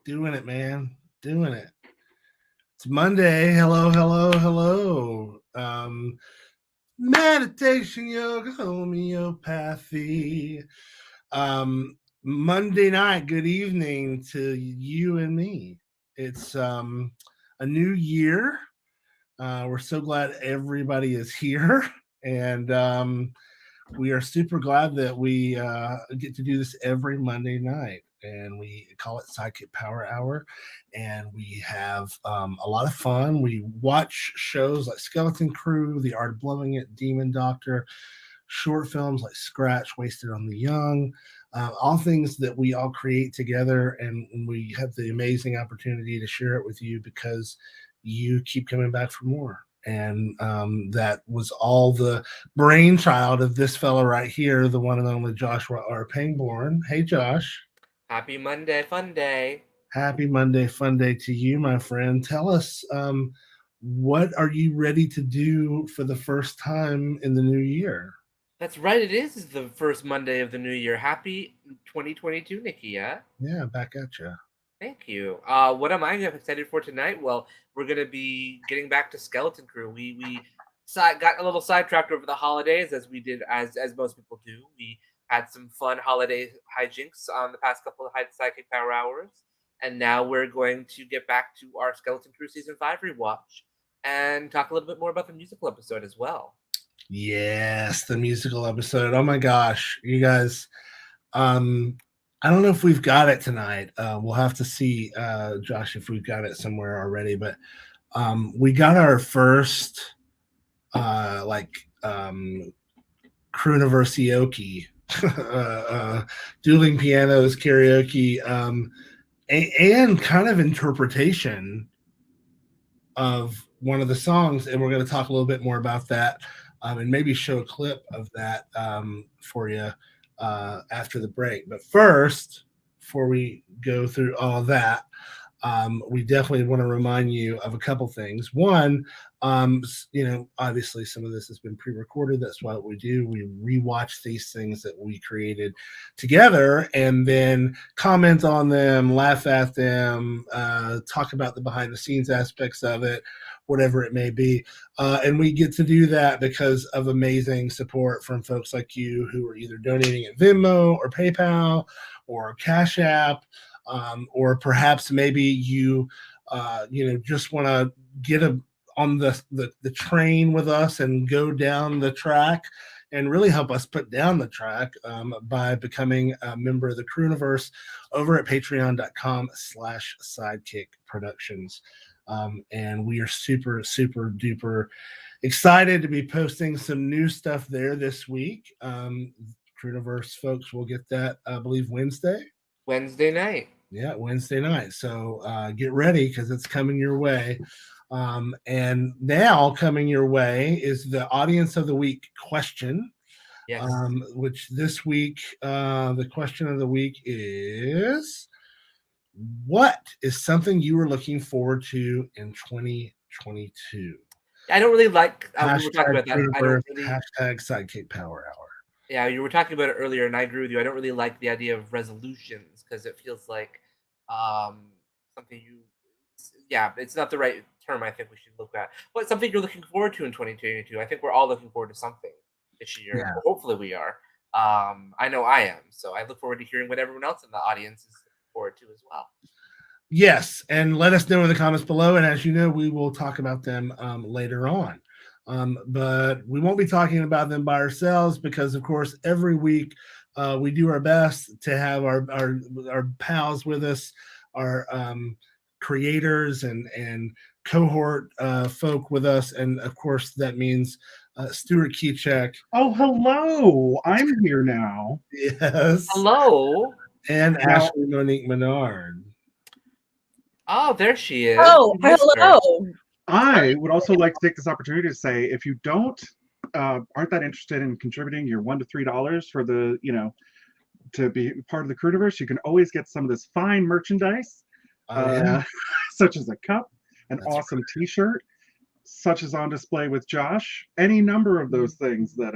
doing it, man. Doing it. It's Monday. Hello, hello, hello. Meditation, yoga, homeopathy. Monday night. Good evening to you and me. It's a new year. We're so glad everybody is here, and we are super glad that we get to do this every Monday night. And we call it SideKick Power Hour, and we have a lot of fun. We watch shows like Skeleton Crew, The Art of Blowing It, Demon Doctor, short films like Scratch, Wasted on the Young, all things that we all create together, and we have the amazing opportunity to share it with you because you keep coming back for more. And that was all the brainchild of this fella right here, the one and only Joshua R. Pangborn. Hey, Josh. Happy Monday, fun day. Happy Monday, fun day to you, my friend. Tell us, what are you ready to do for the first time in the new year? That's right, it is the first Monday of the new year. Happy 2022, Nakia. Yeah, back at you. Thank you. What am I excited for tonight? Well, we're going to be getting back to Skeleton Crew. We got a little sidetracked over the holidays, as we did, as most people do. We had some fun holiday hijinks on the past couple of Sidekick Power Hours. And now we're going to get back to our Skeleton Crew Season 5 rewatch and talk a little bit more about the musical episode as well. Yes, the musical episode. Oh my gosh, you guys. I don't know if we've got it tonight. We'll have to see, Josh, if we've got it somewhere already. But we got our first Cruniverse dueling pianos karaoke, and kind of interpretation of one of the songs, and we're going to talk a little bit more about that, and maybe show a clip of that for you after the break. But first, before we go through all of that, we definitely want to remind you of a couple things. One, obviously some of this has been pre-recorded. That's what we do. We rewatch these things that we created together and then comment on them, laugh at them, talk about the behind the scenes aspects of it, whatever it may be. And we get to do that because of amazing support from folks like you who are either donating at Venmo or PayPal or Cash App, or perhaps maybe you just want to get on the train with us and go down the track and really help us put down the track by becoming a member of the Crewniverse over at patreon.com/sidekick productions. And we are super, super duper excited to be posting some new stuff there this week. Crewniverse folks will get that, I believe, Wednesday night. Yeah, Wednesday night. So get ready because it's coming your way. And now coming your way is the Audience of the Week question. Yes. Which this week, the question of the week is, what is something you were looking forward to in 2022? I don't really like. We Hashtag were talking about that. I don't really. Hashtag Sidekick Power Hour. Yeah, you were talking about it earlier, and I agree with you. I don't really like the idea of resolutions because it feels like something you. Yeah, it's not the right term. I think we should look at, but something you're looking forward to in 2022. I think we're all looking forward to something this year. Yeah. Hopefully, we are. I know I am. So I look forward to hearing what everyone else in the audience is looking forward to as well. Yes, and let us know in the comments below. And as you know, we will talk about them later on. But we won't be talking about them by ourselves because, of course, every week we do our best to have our pals with us, our creators and cohort folk with us. And, of course, that means Stuart Kiczek. Oh, hello. I'm here now. Yes. Hello. And Ashley Monique Menard. Oh, there she is. Oh, hello. I would also like to take this opportunity to say, if you aren't that interested in contributing your $1 to $3 for the, to be part of the Crewniverse, you can always get some of this fine merchandise, such as a cup, an awesome T-shirt, such as on display with Josh, any number of those things that,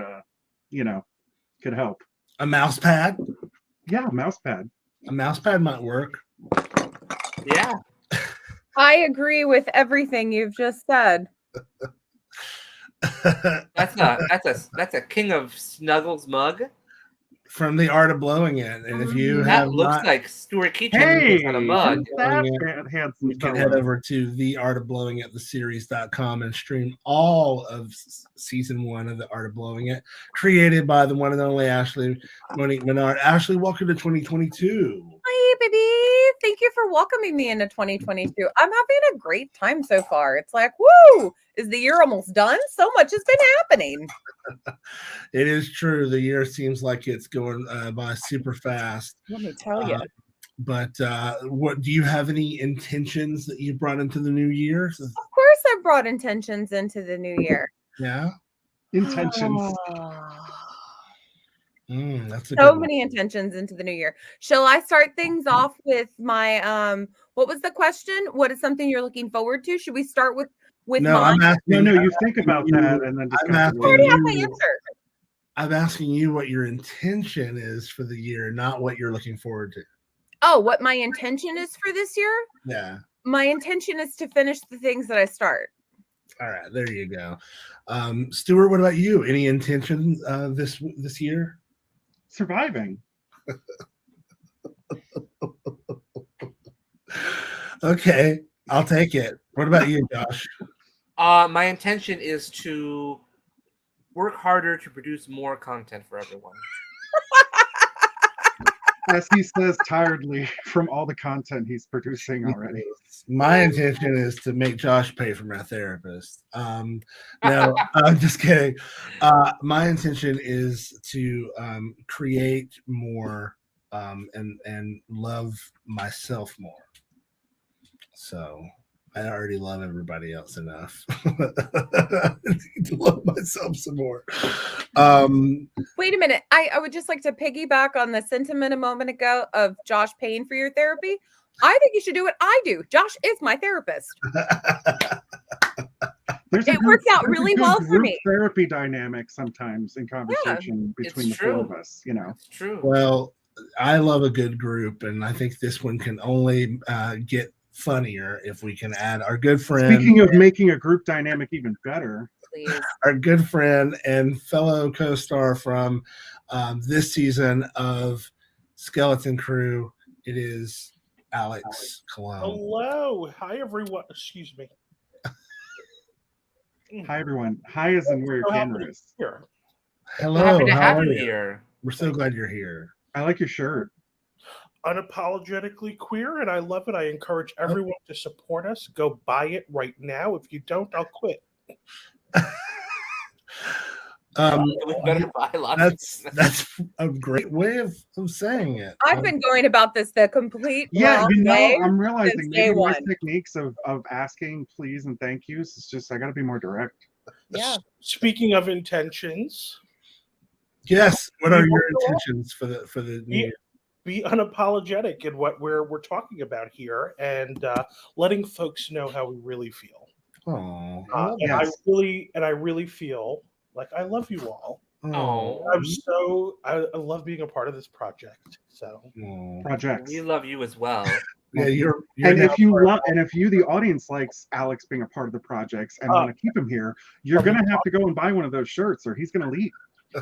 could help. A mouse pad? Yeah, a mouse pad. A mouse pad might work. Yeah. I agree with everything you've just said. That's a King of Snuggles mug. From the Art of Blowing It. And if you That have looks not like Stuart Kiczek Hey, on a mug. that handsome you can head over to The Art of Blowing It, theseries.com, and stream all of season 1 of The Art of Blowing It, created by the one and only Ashley Monique Menard. Ashley, welcome to 2022. Hi, baby. Thank you for welcoming me into 2022. I'm having a great time so far. It's like, woo, is the year almost done? So much has been happening. It is true. The year seems like it's going by super fast. Let me tell you. But what do you have any intentions that you brought into the new year? Of course, I brought intentions into the new year. Yeah. intentions. That's a So good many intentions into the new year. Shall I start things off with my what was the question? What is something you're looking forward to? Should we start with No, mine? I'm asking. No, you think about that and then I'm discuss asking it I already later. have my answer. I'm asking you what your intention is for the year, not what you're looking forward to. Oh, what my intention is for this year? Yeah. My intention is to finish the things that I start. All right, there you go. Stuart, what about you? Any intention this year? Surviving. Okay, I'll take it. What about you, Josh? My intention is to work harder to produce more content for everyone. As he says tiredly from all the content he's producing already. My intention is to make Josh pay for my therapist. No, I'm just kidding. My intention is to create more and love myself more. So I already love everybody else enough. I need to love myself some more. Wait a minute. I would just like to piggyback on the sentiment a moment ago of Josh paying for your therapy. I think you should do what I do. Josh is my therapist. It works out really well for me. Therapy dynamic sometimes in conversation between the four of us, you know. It's true. Well, I love a good group, and I think this one can only get funnier if we can add our good friend. Speaking of making a group dynamic even better, Please. Our good friend and fellow co-star from this season of Skeleton Crew, it is Alex Cologne. Hello. Hi, everyone. Excuse me. hi everyone. Hi as in where your So happy camera to is. be here. Hello, Happy to how have are you you? here. We're so glad you're here. I like your shirt. Unapologetically queer, and I love it. I encourage everyone to support us. Go buy it right now. If you don't, I'll quit. We better buy lots. That's a great way of saying it. I've been going about this the complete Yeah, wrong you know, way. I'm realizing since day maybe my one. techniques of asking please and thank yous is just I gotta be more direct. Yeah. Speaking of intentions, Yes. What are your intentions for the new year? be unapologetic in what we're talking about here, and letting folks know how we really feel. Oh, And I really feel like I love you all. Oh, I love being a part of this project. So Projects. we love you as well. Yeah, you're And now if you part if you the audience likes Alex being a part of the projects and want to keep him here, you're gonna have to go and buy one of those shirts or he's gonna leave.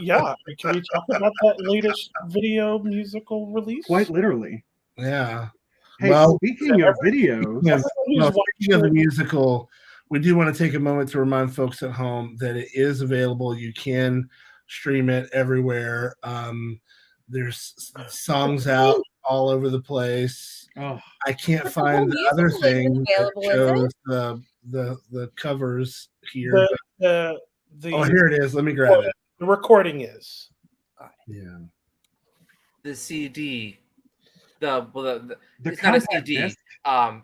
yeah, can we talk about that latest video musical release? Quite literally. Yeah. Hey, Well, speaking of videos, speaking of the musical, we do want to take a moment to remind folks at home that it is available. You can stream it everywhere. There's songs out all over the place. oh, I can't But the find whole the other musical isn't thing that available, is shows the covers here. The Oh, here it is. Let me grab it. the recording is. Yeah. The CD. the It's not a compact CD. disc.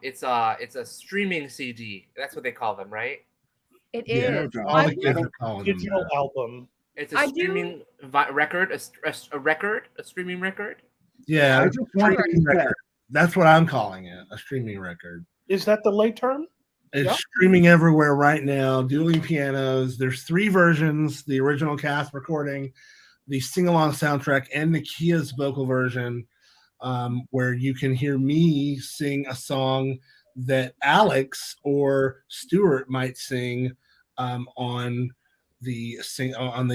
It's a streaming CD. That's what they call them, right? It Yeah, is. Josh. all the kids are calling them Digital that. album. It's a I do- streaming record, a streaming record. Yeah, I just want to streaming say, record. That's what I'm calling it, a streaming record. Is that the late term? It's Yeah. streaming everywhere right now. Dueling Pianos. There's 3 versions: the original cast recording, the sing-along soundtrack, and Nakia's vocal version. where you can hear me sing a song that Alex or Stuart might sing on the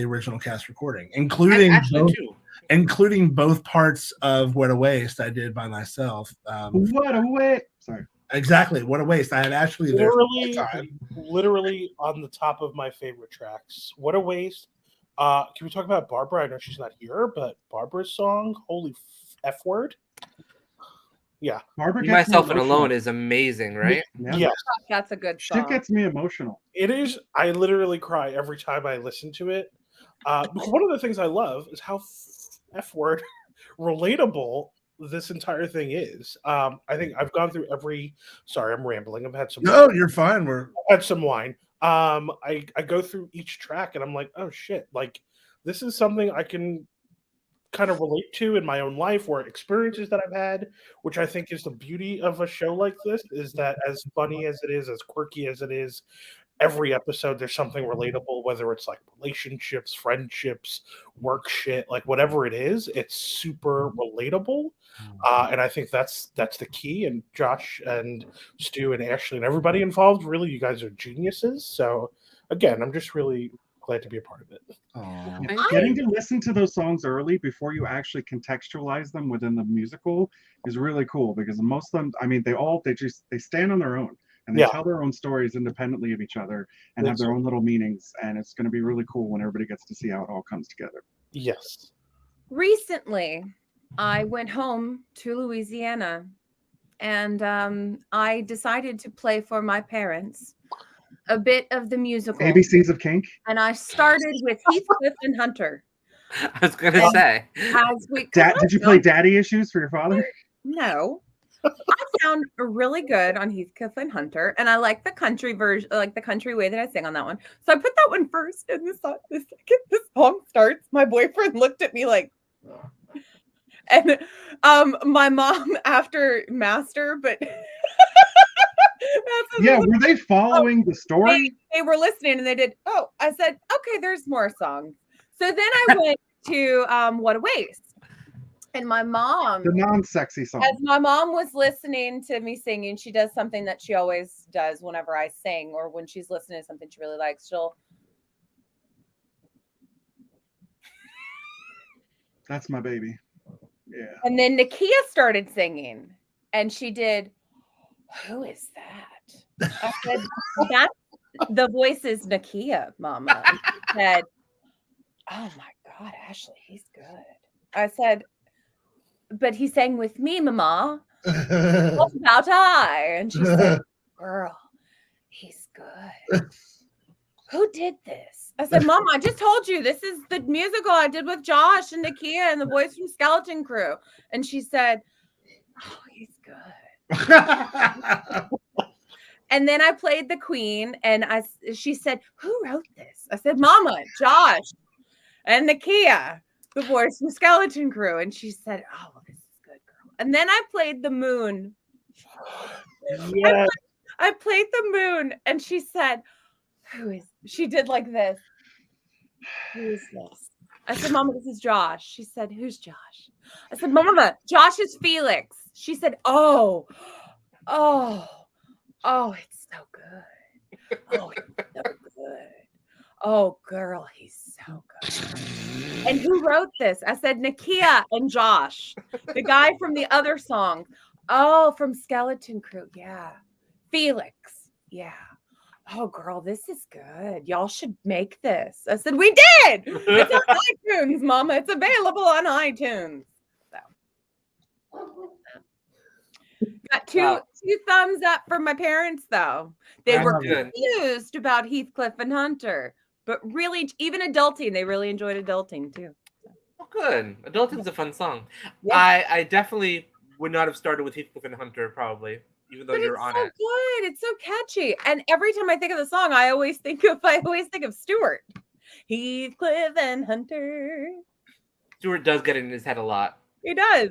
original cast recording, including both parts of What a Waste I did by myself. What a waste! Sorry. Exactly. What a waste. I had Ashley there for the time. Literally on the top of my favorite tracks. What a waste. Can we talk about Barbara? I know she's not here, but Barbara's song, Holy F Word. Yeah. Barbara Me, Myself, and Alone is amazing, right? Yeah. That's a good song. Shit gets me emotional. It is. I literally cry every time I listen to it. One of the things I love is how F word relatable this entire thing is. I think I've gone through every. Sorry, I'm rambling. I've had some. No, you're fine. I've had some wine. I go through each track and I'm like, oh shit, like this is something I can kind of relate to in my own life or experiences that I've had, which I think is the beauty of a show like this, is that as funny as it is, as quirky as it is, every episode there's something relatable, whether it's like relationships, friendships, work shit, like whatever it is, it's super relatable. And I think that's the key. And Josh and Stu and Ashley and everybody involved, really, you guys are geniuses. So again, I'm just really glad to be a part of it. Getting to listen to those songs early before you actually contextualize them within the musical is really cool, because most of them, I mean, they stand on their own and they tell their own stories independently of each other and have their own little meanings. And it's going to be really cool when everybody gets to see how it all comes together. Yes. Recently, I went home to Louisiana and I decided to play for my parents a bit of the musical. ABCs of Kink. And I started with Heathcliff and Hunter. I was going to say. Did you play Daddy Issues for your father? No. I sound really good on Heathcliff and Hunter, and I like the country version, like the country way that I sing on that one. So I put that one first, and the second this song starts, my boyfriend looked at me like, and my mom after master, but were they following the story? They were listening, and they did. Oh, I said, okay, there's more songs. So then I went to What a Waste. And my mom, the non-sexy song. As my mom was listening to me singing, she does something that she always does whenever I sing, or when she's listening to something she really likes, That's my baby. Yeah. And then Nakia started singing, and she did, who is that? I said, that's the voice is Nakia, Mama. And she said, oh my God, Ashley, he's good. I said, but he sang with me, Mama. What about I? And she said, girl, he's good. Who did this? I said, Mama, I just told you this is the musical I did with Josh and Nakia and the boys from Skeleton Crew. And she said, oh, he's good. And then I played the Queen, and she said, who wrote this? I said, Mama, Josh and Nakia, the boys from Skeleton Crew. And she said, oh, this is good, girl. And then I played the Moon. Yeah. I played the Moon, and she said, she did like this. Who is this? I said, Mama, this is Josh. She said, who's Josh? I said, Mama, Josh is Felix. She said, oh, it's so good. Oh, it's so good. Oh, girl, he's so good. And who wrote this? I said, Nakia and Josh, the guy from the other song. Oh, from Skeleton Crew. Yeah. Felix. Yeah. Oh, girl, this is good. Y'all should make this. I said, we did. It's on iTunes, Mama. It's available on iTunes. So. Got two thumbs up from my parents, though. They were confused about Heathcliff and Hunter. But really, even adulting, they really enjoyed adulting, too. Oh, good. Adulting's a fun song. Yeah. I definitely would not have started with Heathcliff and Hunter, probably, even though you're on it. It's so good. It's so catchy. And every time I think of the song, I always think of Stuart. Heathcliff and Hunter. Stuart does get it in his head a lot. He does.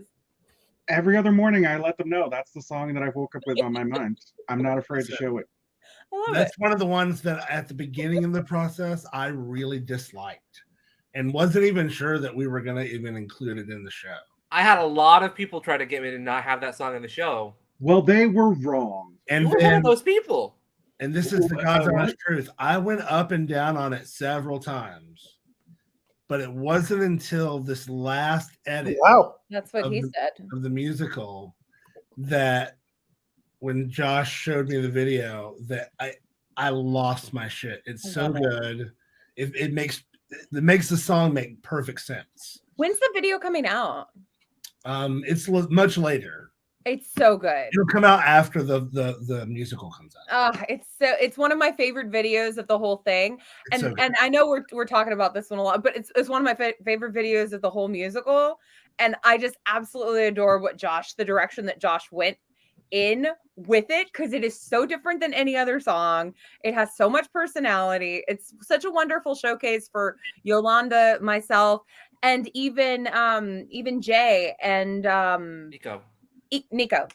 Every other morning, I let them know that's the song that I woke up with on my mind. I'm not afraid to show it. That's one of the ones that at the beginning of the process, I really disliked and wasn't even sure that we were going to even include it in the show. I had a lot of people try to get me to not have that song in the show. Well, they were wrong. And You were one then, of those people. and this is the God's what? honest truth. I went up and down on it several times, but it wasn't until this last edit Wow. That's what he said. of the musical that when Josh showed me the video that I lost my shit. It's so good. It makes the song make perfect sense. When's the video coming out? It's much later. It's so good. It'll come out after the musical comes out. It's one of my favorite videos of the whole thing. It's so good. And I know we're talking about this one a lot, but it's one of my favorite videos of the whole musical. And I just absolutely adore the direction that Josh went in with it, because it is so different than any other song. It has so much personality. It's such a wonderful showcase for Yolanda, myself, and even Jay and Nico.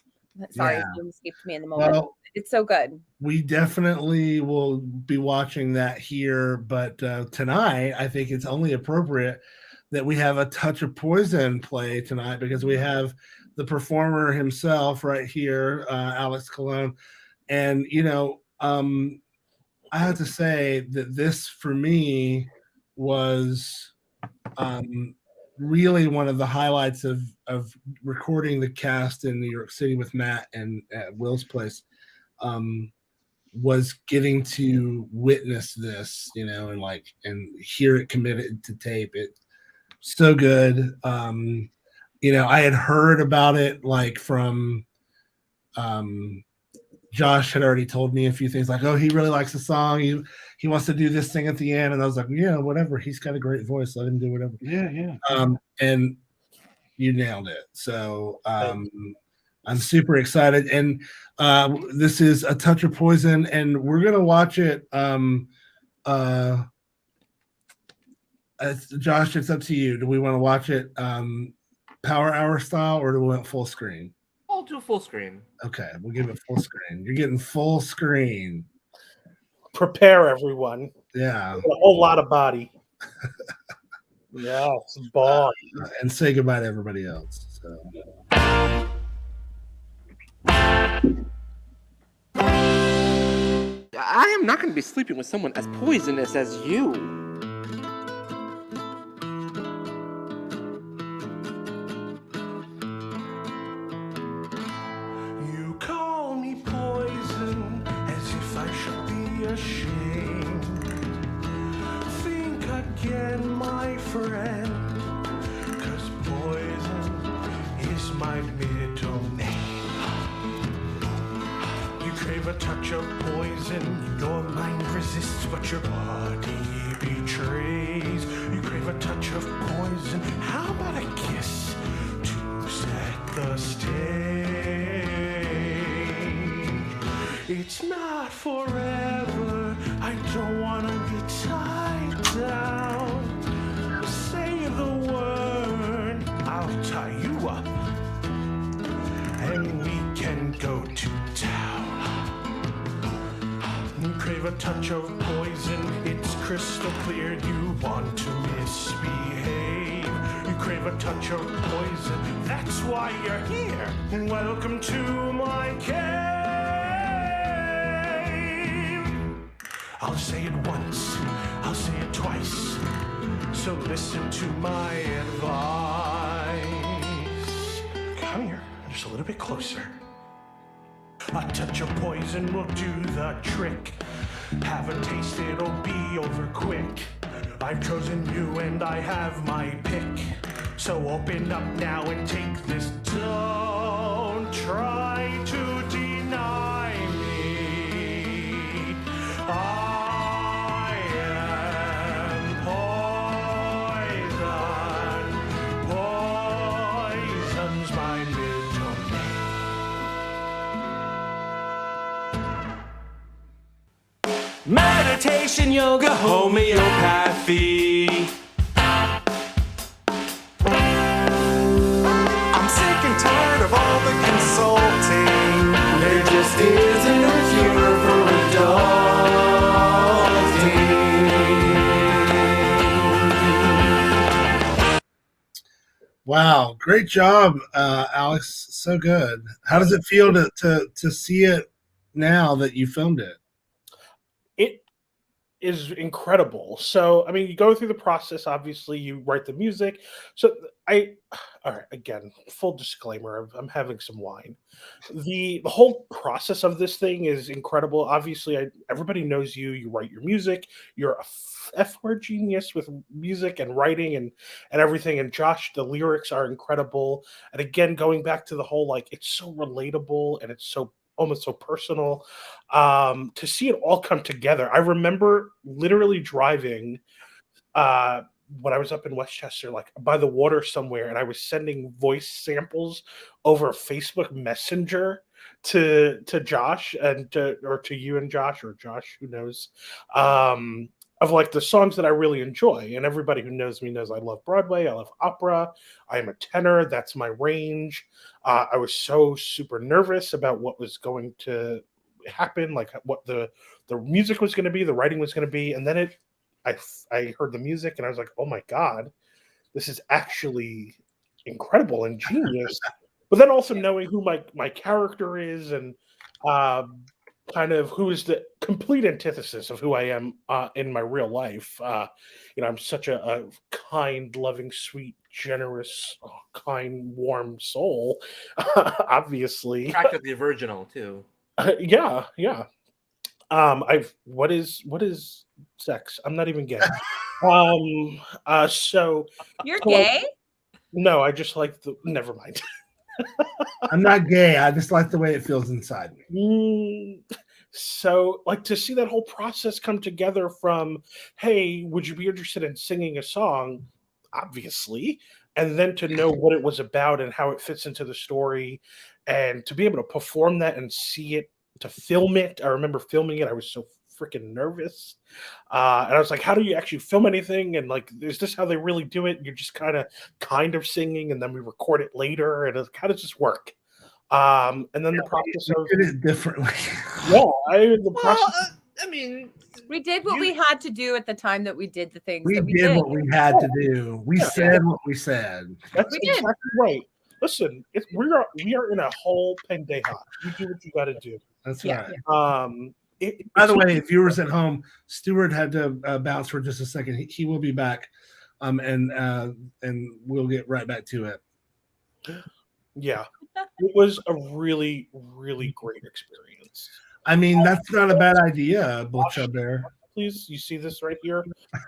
Sorry, Yeah. it escaped me in the moment. Well, it's so good. we definitely will be watching that here, but tonight I think it's only appropriate that we have a touch of Poison play tonight, because we have the performer himself right here, Alex Colon. And I have to say that this for me was really one of the highlights of recording the cast in New York City with Matt and at Will's place, was getting to witness this, and hear it committed to tape. It so good. I had heard about it from Josh had already told me a few things, like, oh, he really likes the song. He wants to do this thing at the end. And I was like, yeah, whatever. He's got a great voice. Let him do whatever. Yeah. And you nailed it. So I'm super excited. And this is A Touch of Poison, and we're going to watch it. Josh, it's up to you. Do we want to watch it Power Hour style, or do we want full screen? I'll do full screen. Okay, we'll give it full screen. You're getting full screen. Prepare, everyone. Yeah. A whole lot of body. Yeah, some ball. And say goodbye to everybody else. So. I am not going to be sleeping with someone as poisonous as you. You call me poison as if I should be ashamed. Think again, my friend, 'cause poison is my middle name. You crave a touch of poison, your mind resists, but your body betrays. You crave a touch of poison, how about a kiss to set the stage? It's not forever, I don't want to be tied down. Say the word, I'll tie you up, and we can go to town. You crave a touch of poison, it's crystal clear you want to misbehave. You crave a touch of poison, that's why you're here. Welcome to my cave. I'll say it once, I'll say it twice, so listen to my advice. Come here, just a little bit closer. A touch of poison will do the trick. Have a taste, it'll be over quick. I've chosen you and I have my pick. So open up now and take this. Don't try to deny me. I am poison. Poison's my middle name. Meditation, yoga, homeopathy. I'm sick and tired of all the consulting. There just isn't a cure for adulting. Wow, great job, Alex. So good. How does it feel to see it now that you filmed it? It is incredible. So, I mean, you go through the process. Obviously, you write the music. So, all right. Again, full disclaimer: I'm having some wine. The whole process of this thing is incredible. Obviously, everybody knows you. You write your music. You're a F-word genius with music and writing and everything. And Josh, the lyrics are incredible. And again, going back to the whole like, it's so relatable and it's so almost so personal. To see it all come together. I remember literally driving when I was up in Westchester, like by the water somewhere, and I was sending voice samples over Facebook Messenger to Josh and to you and Josh, or Josh, who knows, of like the songs that I really enjoy. And everybody who knows me knows I love Broadway, I love opera, I am a tenor, that's my range. I was so super nervous about what was going to happen, like what the music was going to be, the writing was going to be, and then I heard the music and I was like, oh my God, this is actually incredible and genius. But then also knowing who my character is and kind of who is the complete antithesis of who I am in my real life. I'm such a kind, loving, sweet, generous, kind, warm soul, obviously. Practically virginal too. Yeah. What is sex? I'm not even gay. So You're gay? No, I just like never mind. I'm not gay. I just like the way it feels inside me. So, like, to see that whole process come together from, hey, would you be interested in singing a song? Obviously. And then to know what it was about and how it fits into the story, and to be able to perform that and see it, to film it. I remember filming it. I was so freaking nervous. And I was like, how do you actually film anything? And like, is this how they really do it? You're just kind of singing, and then we record it later. And how does this work? And then the process of did it differently. I mean, we did what we had to do at the time that we did the things. We did what we had to do. We said what we said. That's exactly right. Listen, we are in a whole pendeja. You do what you got to do. That's right. By the way, viewers at home, Stuart had to bounce for just a second. He will be back, and we'll get right back to it. Yeah, it was a really, really great experience. I mean, that's not a bad idea, Blanche Bear. Please, you see this right here?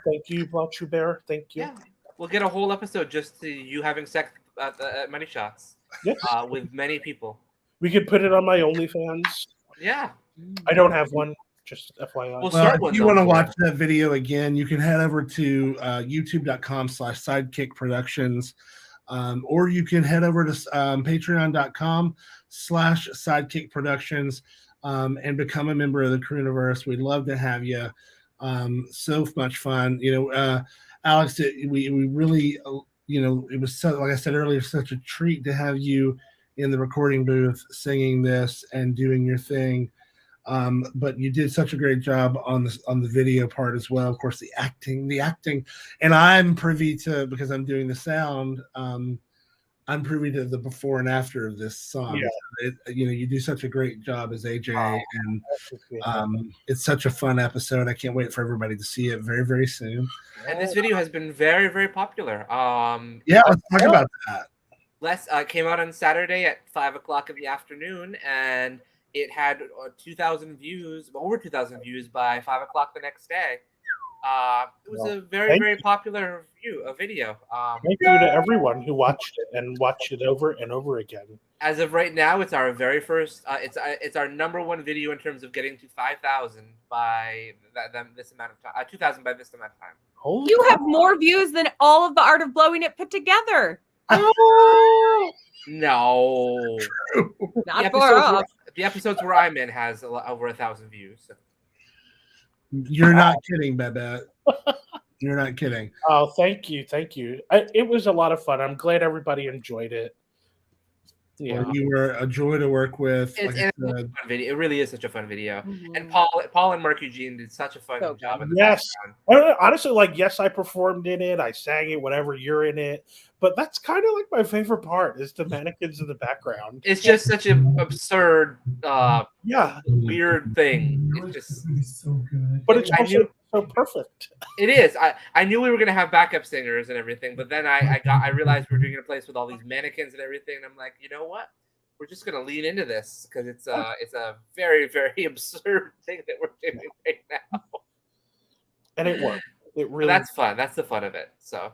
Thank you, Blanche Bear. Thank you. Yeah, we'll get a whole episode just to you having sex at many shots. Yes. With many people. We could put it on my OnlyFans. Yeah. I don't have one. Just FYI. Well, if you want to watch that video again, you can head over to youtube.com/sidekick productions. Or you can head over to patreon.com/sidekick productions and become a member of the Crewniverse. We'd love to have you. So much fun. Alex, we really, it was so, like I said earlier, such a treat to have you in the recording booth singing this and doing your thing. But you did such a great job on the video part as well. Of course, the acting, and I'm privy to, because I'm doing the sound. I'm privy to the before and after of this song. Yeah. You do such a great job as AJ, and it's such a fun episode. I can't wait for everybody to see it very, very soon. And this video has been very, very popular. Yeah, let's talk about that. Came out on Saturday at 5:00 in the afternoon, and it had 2,000 views, over 2,000 views by 5:00 the next day. It was a very, very popular video. Thank you to everyone who watched it and watched it over and over again. As of right now, it's our very first. It's our #1 video in terms of getting to 5,000 by this amount of time. 2,000 by this amount of time. You have more views than all of the Art of Blowing It put together. No, not far off. The episodes where I'm in has over 1,000 views. So. You're not kidding, Babette. You're not kidding. Oh, thank you. It was a lot of fun. I'm glad everybody enjoyed it. Yeah. You were a joy to work with. It's, Like I and it's said, a fun video. It really is such a fun video. And Mhm. Paul and Mark Eugene did such a fun So job in good. the Yes. background. Honestly, like, yes, I performed in it. I sang it, whatever. You're in it. But that's kind of like my favorite part is the mannequins in the background. It's just such an absurd, Yeah. weird thing. It's just so good. But it's I also knew- so perfect. it is. I knew we were gonna have backup singers and everything, but then I realized we were doing a place with all these mannequins and everything, and I'm like, you know what? We're just gonna lean into this because it's a very, very absurd thing that we're doing right now. And it worked. It But really that's fun. That's the fun of it. So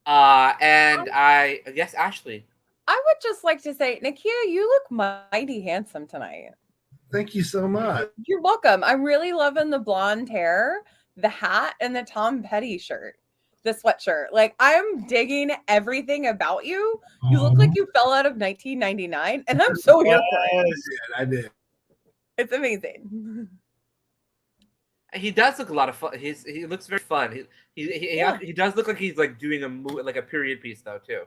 and I guess Ashley. I would just like to say, Nakia, you look mighty handsome tonight. thank you so much. You're welcome. I'm really loving the blonde hair, the hat, and the Tom Petty shirt, the sweatshirt. Like, I'm digging everything about you. You look like you fell out of 1999, and I'm so here for it. I did. It's amazing. He does look a lot of fun. He looks very fun. He does look like he's like doing a movie, like a period piece though too.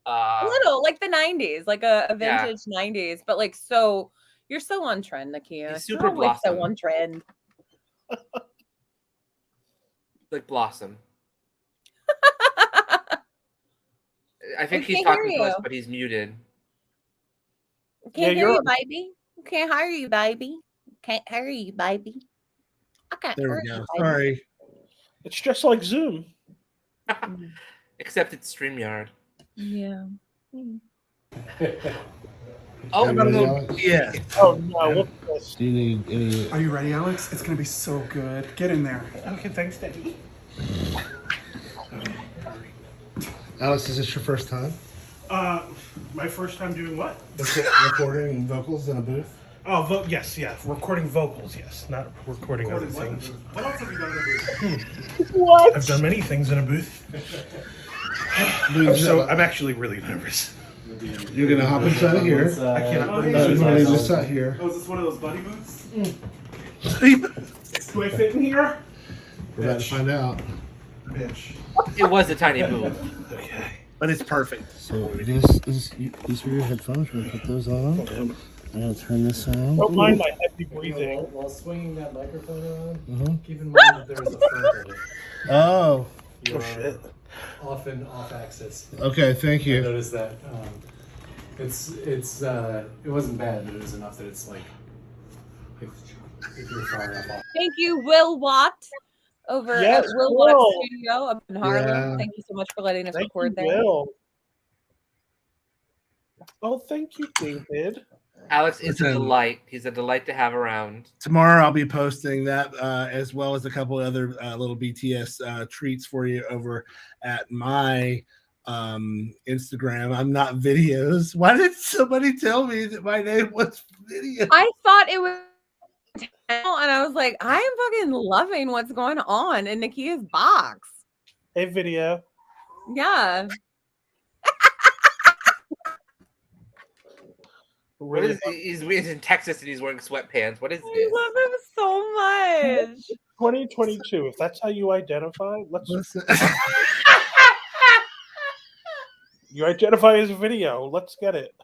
A little like the 90s, like a vintage 90s, but like so you're so on trend, Nakia. He's super You're always so Blossom. on trend. Like Blossom. I think We he's can't talking hear to us, you. but he's muted. Can't Yeah, hear you, baby. Can't hear you, baby. Can't hear you, baby. I can't There hear we you, go. baby. Sorry. it's just like Zoom. Except it's StreamYard. Yeah. Oh, Everybody else? Yeah. Oh no, look at this. Do you need any? Are you ready, Alex? It's gonna be so good. Get in there. Okay, thanks, Daddy. Alex, is this your first time My first time doing what? recording vocals in a booth? Oh, yes, recording vocals, yes, not recording other things. What else have you done in the booth? What? I've done many things in a booth. I'm actually really nervous. You're gonna hop inside here. I cannot believe Everybody this. just sat here. Oh, is this one of those buddy booths? Do I fit in here? We're about to find out. Bitch. it was a tiny booth. Okay. But it's perfect. So these are your headphones. We're gonna put those on. I'm gonna turn this on. Don't mind my heavy breathing. While swinging that microphone around, Mhm. keep in mind that there's a filter. Oh, You Oh, shit. are off and off axis. Okay, thank I you. noticed that it wasn't bad, but it was enough that it's like if you're far enough off. Thank you, Will Watt, over Yes, at Will Will. Watt Studio up in Harlem. Yeah. Thank you so much for letting us Thank you, record there. Will. Oh, thank you, David. Alex is a Listen. delight. He's a delight to have around. Tomorrow I'll be posting that as well as a couple of other little BTS treats for you over at my Instagram. I'm not videos. Why did somebody tell me that my name was video? I thought it was, and I was like, I am fucking loving what's going on in Nakia's box. Hey, video. Yeah. What Really is he's in Texas and he's wearing sweatpants. What is I this? love him so much. 2022. If that's how you identify, Listen. you identify as a video. Let's get it.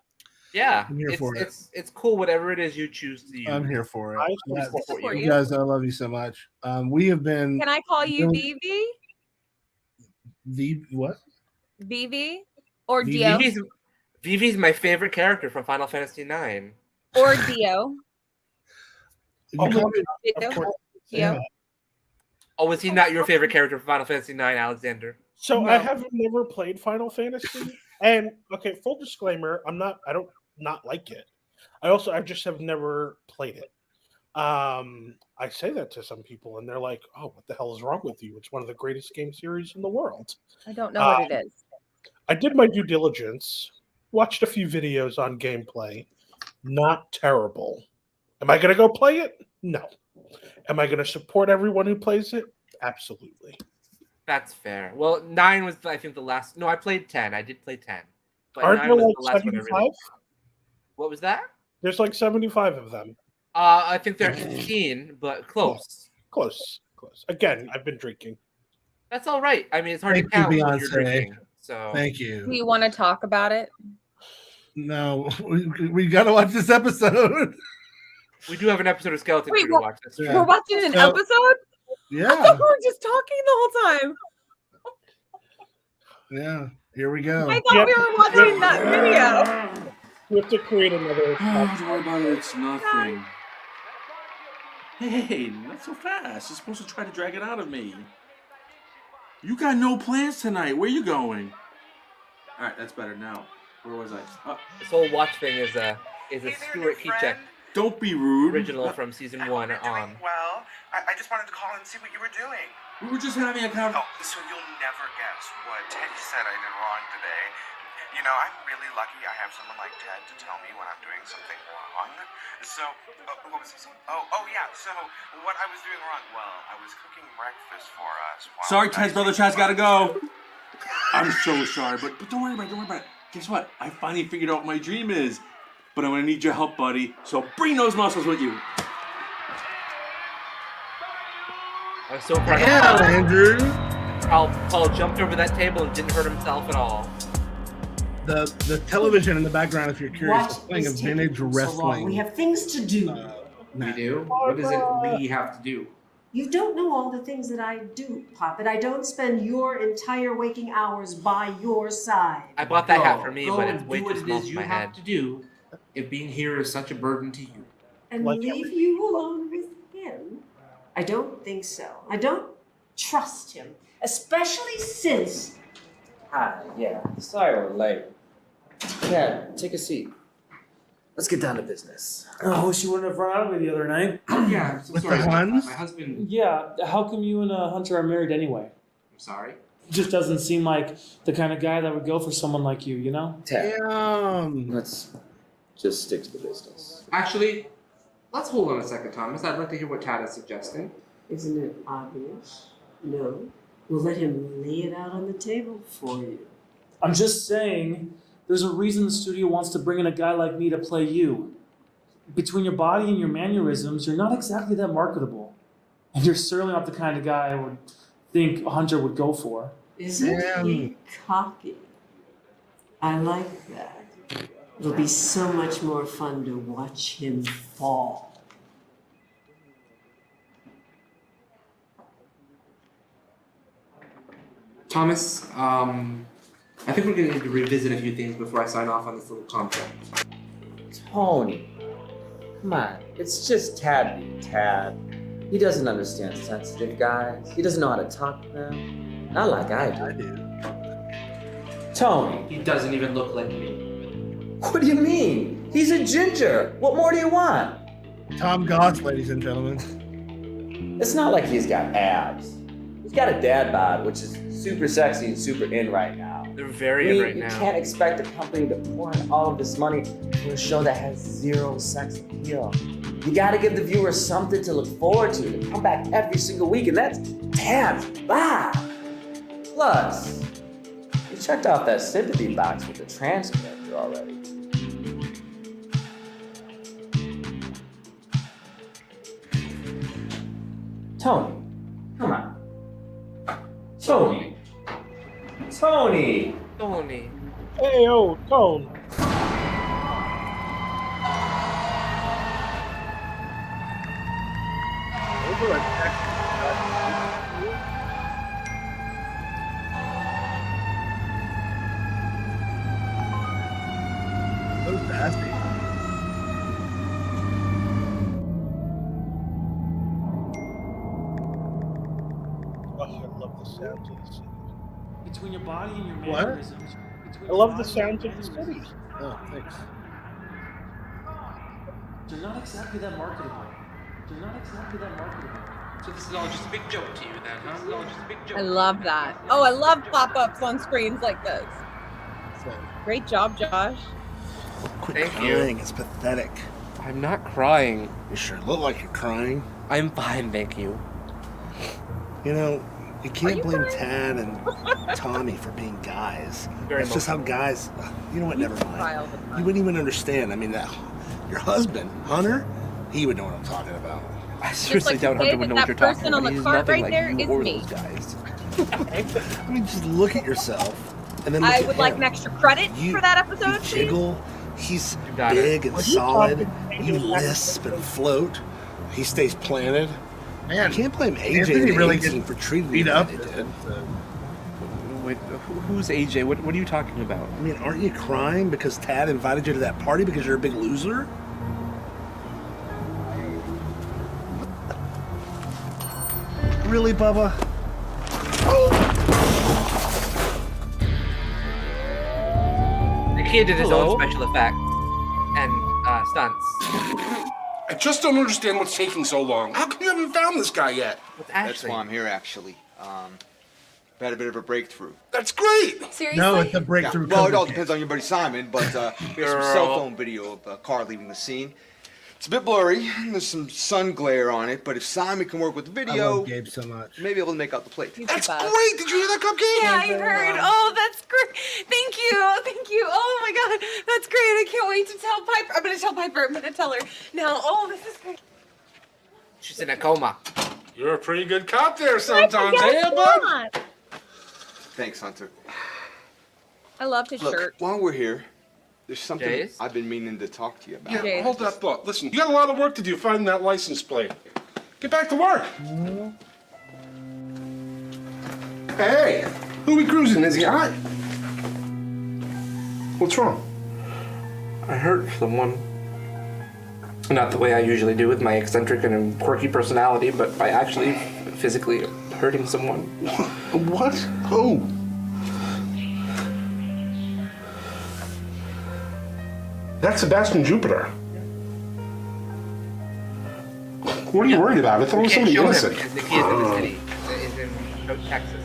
Yeah, I'm here for it. it's cool. Whatever it is you choose to use. I'm here for it. I Yeah, support you you. guys, I love you so much. We have been Can I call you Really? Vivi? the what? Vivi? Or Vivi? Dio? Vivi's my favorite character from Final Fantasy IX. Or Dio? You Oh, call me- Dio? Of course. Dio? Oh, is he not your favorite character from Final Fantasy IX, Alexander? So No. I have never played Final Fantasy, and okay, full disclaimer, I don't not like it. I just have never played it. I say that to some people, and they're like, "Oh, what the hell is wrong with you? It's one of the greatest game series in the world." I don't know what it is. I did my due diligence, watched a few videos on gameplay. Not terrible. Am I going to go play it? No. Am I going to support everyone who plays it? Absolutely. That's fair. Well, 9 was I think the last. No, I played 10. I did play 10. But Aren't 9 there was like the last one I 75? really. What was that? There's like 75 of them. I think they're 15, but close. Close. Again, I've been drinking. That's all right. I mean, it's hard to Thank you, count when you're Beyonce. drinking. So Thank Do you. you want to talk about it? No, we got to watch this episode. we do have an episode of Skeleton Wait, Crew to what? watch. That's true. Yeah. We're watching an So- episode? I Yeah, thought we were just talking the whole time. yeah. Here we go. I thought we were watching that video. We have to create another. Don't worry about it. It's nothing. Hey, not so fast. You're supposed to try to drag it out of me. You got no plans tonight. Where you going? All right, that's better now. Where was I? This whole watch thing is a Stuart Kiczek Don't be rude. original from season 1 You're doing on. well. I just wanted to call and see what you were doing. We were just having a conversation. Oh, so you'll never guess what Teddy said I did wrong today. You know, I'm really lucky I have someone like Ted to tell me when I'm doing something wrong. So, what was he saying? Oh, yeah. So, what I was doing wrong, well, I was cooking breakfast for us. While Sorry, Ted's brother Chad's gotta go. I'm so sorry, but don't worry about it. Don't worry about it. Guess what? I finally figured out what my dream is. But I'm gonna need your help, buddy. So bring those muscles with you. I was so proud Yeah, of Andrew. Paul jumped over that table and didn't hurt himself at all. The television in the background, if you're curious, is What playing a is taking vintage you so long? wrestling. We have things to do. We do? What is it we have to do? You don't know all the things that I do, Poppet. I don't spend your entire waking hours by your side. I bought that hat for me, Go but and it's way do too what it small is for you my have head. to do if being here is such a burden to you. And Like leave you alone with him? I don't think so. I don't trust him, especially since. Hi, yeah. Sorry we're late. Yeah, take a seat. Let's get down to business. I wish you wouldn't have run out of me the other night. Yeah, I'm so With sorry the about that. Huns? My husband. Yeah, how come you and Hunter are married anyway? I'm sorry. Just doesn't seem like the kind of guy that would go for someone like you, you know? Ted, Damn. let's just stick to the business. Actually, let's hold on a second, Thomas. I'd like to hear what Tad is suggesting. Isn't it obvious? No. We'll let him lay it out on the table for you. I'm just saying, there's a reason the studio wants to bring in a guy like me to play you. Between your body and your mannerisms, you're not exactly that marketable. And you're certainly not the kind of guy I would think Hunter would go for. Isn't he cocky? I like that. It'll be so much more fun to watch him fall. Thomas, I think we're going to need to revisit a few things before I sign off on this little contract. Tony, come on. It's just Tad being Tad. He doesn't understand sensitive guys. He doesn't know how to talk to them. Not like I do. I do. Tony, He doesn't even look like me. what do you mean? He's a ginger. What more do you want? Tom Goss, ladies and gentlemen. It's not like he's got abs. He's got a dad bod, which is super sexy and super in right now. They're very in right You now. can't expect a company to pour in all of this money for a show that has zero sex appeal. You gotta give the viewer something to look forward to come back every single week, and that's Tad's Bob. Plus, you checked off that sympathy box with the trans character already. Tony, come on. Tony. Tony! Tony. Hey, oh, Tone. Over a text. So nasty. Oh, I love the sounds of the city. Between your body and your What? mannerisms. between I your love the body and sounds your of the mannerisms, city. Oh, thanks. They're not exactly that marketable. They're not exactly that marketable. So this is all just a big joke to you then, huh? This is all just a big joke. I love that. Oh, I love pop-ups on screens like this. So, Great job, Josh. quit Thank you. crying. It's pathetic. I'm not crying. You sure look like you're crying. I'm fine, thank you. You know, you can't you blame crying? Tad and Tommy for being guys. Very That's just how guys. You know what? Never Cry all mind. the You time. wouldn't even understand. I mean, your husband, Hunter, he would know what I'm talking about. I seriously like doubt you say Hunter would that know what that you're talking person on about. the He's cart nothing right like there you is or me. those guys. I mean, just look at yourself. And then I would like an extra credit for that episode. You jiggle. He's got big it. and What are you solid. talking You about? lisp and float. He stays planted. Man, I can't blame AJ Anthony and the really A-team gets for treating beat you up. like they did. Wait, who's AJ? What are you talking about? I mean, aren't you crying because Tad invited you to that party because you're a big loser? Really, Bubba? The kid did his own special effect and stunts. I just don't understand what's taking so long. How come you haven't found this guy yet? That's why I'm here, actually. I've had a bit of a breakthrough. That's great. Seriously? No, it's a breakthrough. Yeah, well, it all cover depends on your buddy Simon, but we have some Girl. cell phone video of a car leaving the scene. It's a bit blurry. There's some sun glare on it, but if Simon can work with the I video, love Gabe so much. maybe able to make out the plate. That's great. Did you hear that, Cupcake? Yeah, I heard. Oh, that's great. Thank you. Thank you. Oh my God. That's great. I can't wait to tell Piper. I'm going to tell Piper. I'm going to tell her now. Oh, this is great. She's in a coma. You're a pretty good cop there sometimes, eh, bud? Thanks, Hunter. I loved his Look, shirt. while we're here, there's something Jace? I've been meaning to talk to you about. Yeah, hold that thought. Listen, you got a lot of work to do finding that license plate. Get back to work. Hey, who we cruising? Is he hot? What's wrong? I hurt someone. Not the way I usually do with my eccentric and quirky personality, but by actually physically hurting someone. What? Who? That's Sebastian Jupiter. What are you worried about? I thought it was somebody innocent. Because the kid in the city. He's in Texas.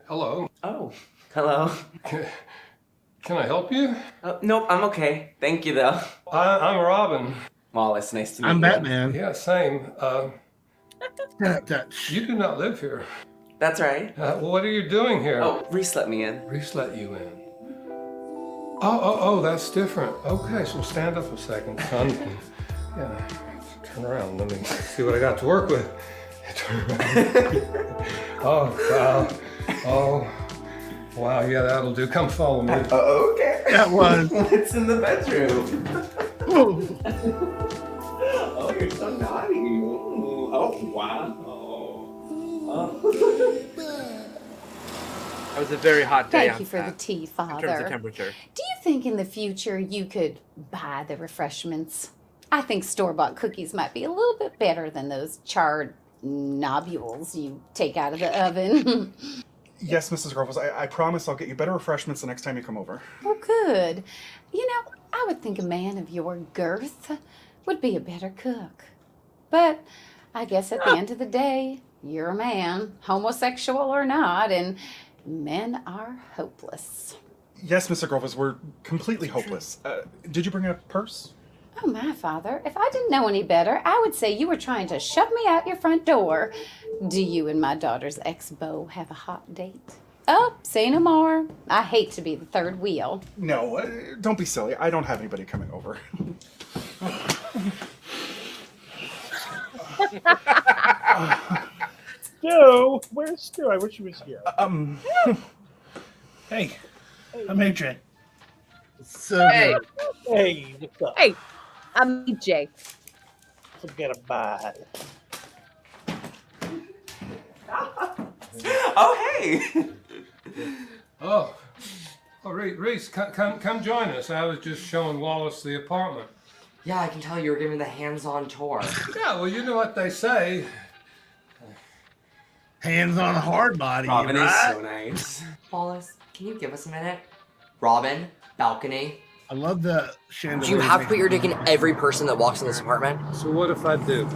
Hello. Oh, hello. Can I help you? Nope, I'm okay. Thank you, though. I'm Robin. Wallace, nice to meet I'm you. Batman. Yeah, same. You do not live here. That's right. What are you doing here? Oh, Reese let me in. Reese let you in. Oh, that's different. Okay, so stand up a second, son. Yeah, turn around. Let me see what I got to work with. Turn around. Oh, wow, yeah, that'll do. Come follow me. Okay. That was. It's in the bedroom. Oh, you're so naughty. Oh, wow. That was a very hot day. Thank you for the tea, Father. In terms of temperature. Do you think in the future you could buy the refreshments? I think store-bought cookies might be a little bit better than those charred nobules you take out of the oven. Yes, Mrs. Groffels, I promise I'll get you better refreshments the next time you come over. Well, good. You know, I would think a man of your girth would be a better cook. But I guess at the end of the day, you're a man, homosexual or not, and men are hopeless. Yes, Mr. Groffels, we're completely hopeless. Did you bring a purse? Oh, my Father, if I didn't know any better, I would say you were trying to shove me out your front door. Do you and my daughter's ex-beau have a hot date? Oh, say no more. I hate to be the third wheel. No, don't be silly. I don't have anybody coming over. Stu, where's Stu? I wish he was here. Hey, I'm Adrian. So Hey. good. Hey, what's up? Hey, I'm EJ. Forget about it. Oh, hey. Oh, Reese, come join us. I was just showing Wallace the apartment. Yeah, I can tell you were giving the hands-on tour. Yeah, well, you know what they say. Hands on hard body. Robin is right? so nice. Wallace, can you give us a minute? Robin, balcony. I love the chandelier. Do you have to put your dick in every person that walks in this apartment? So what if I do?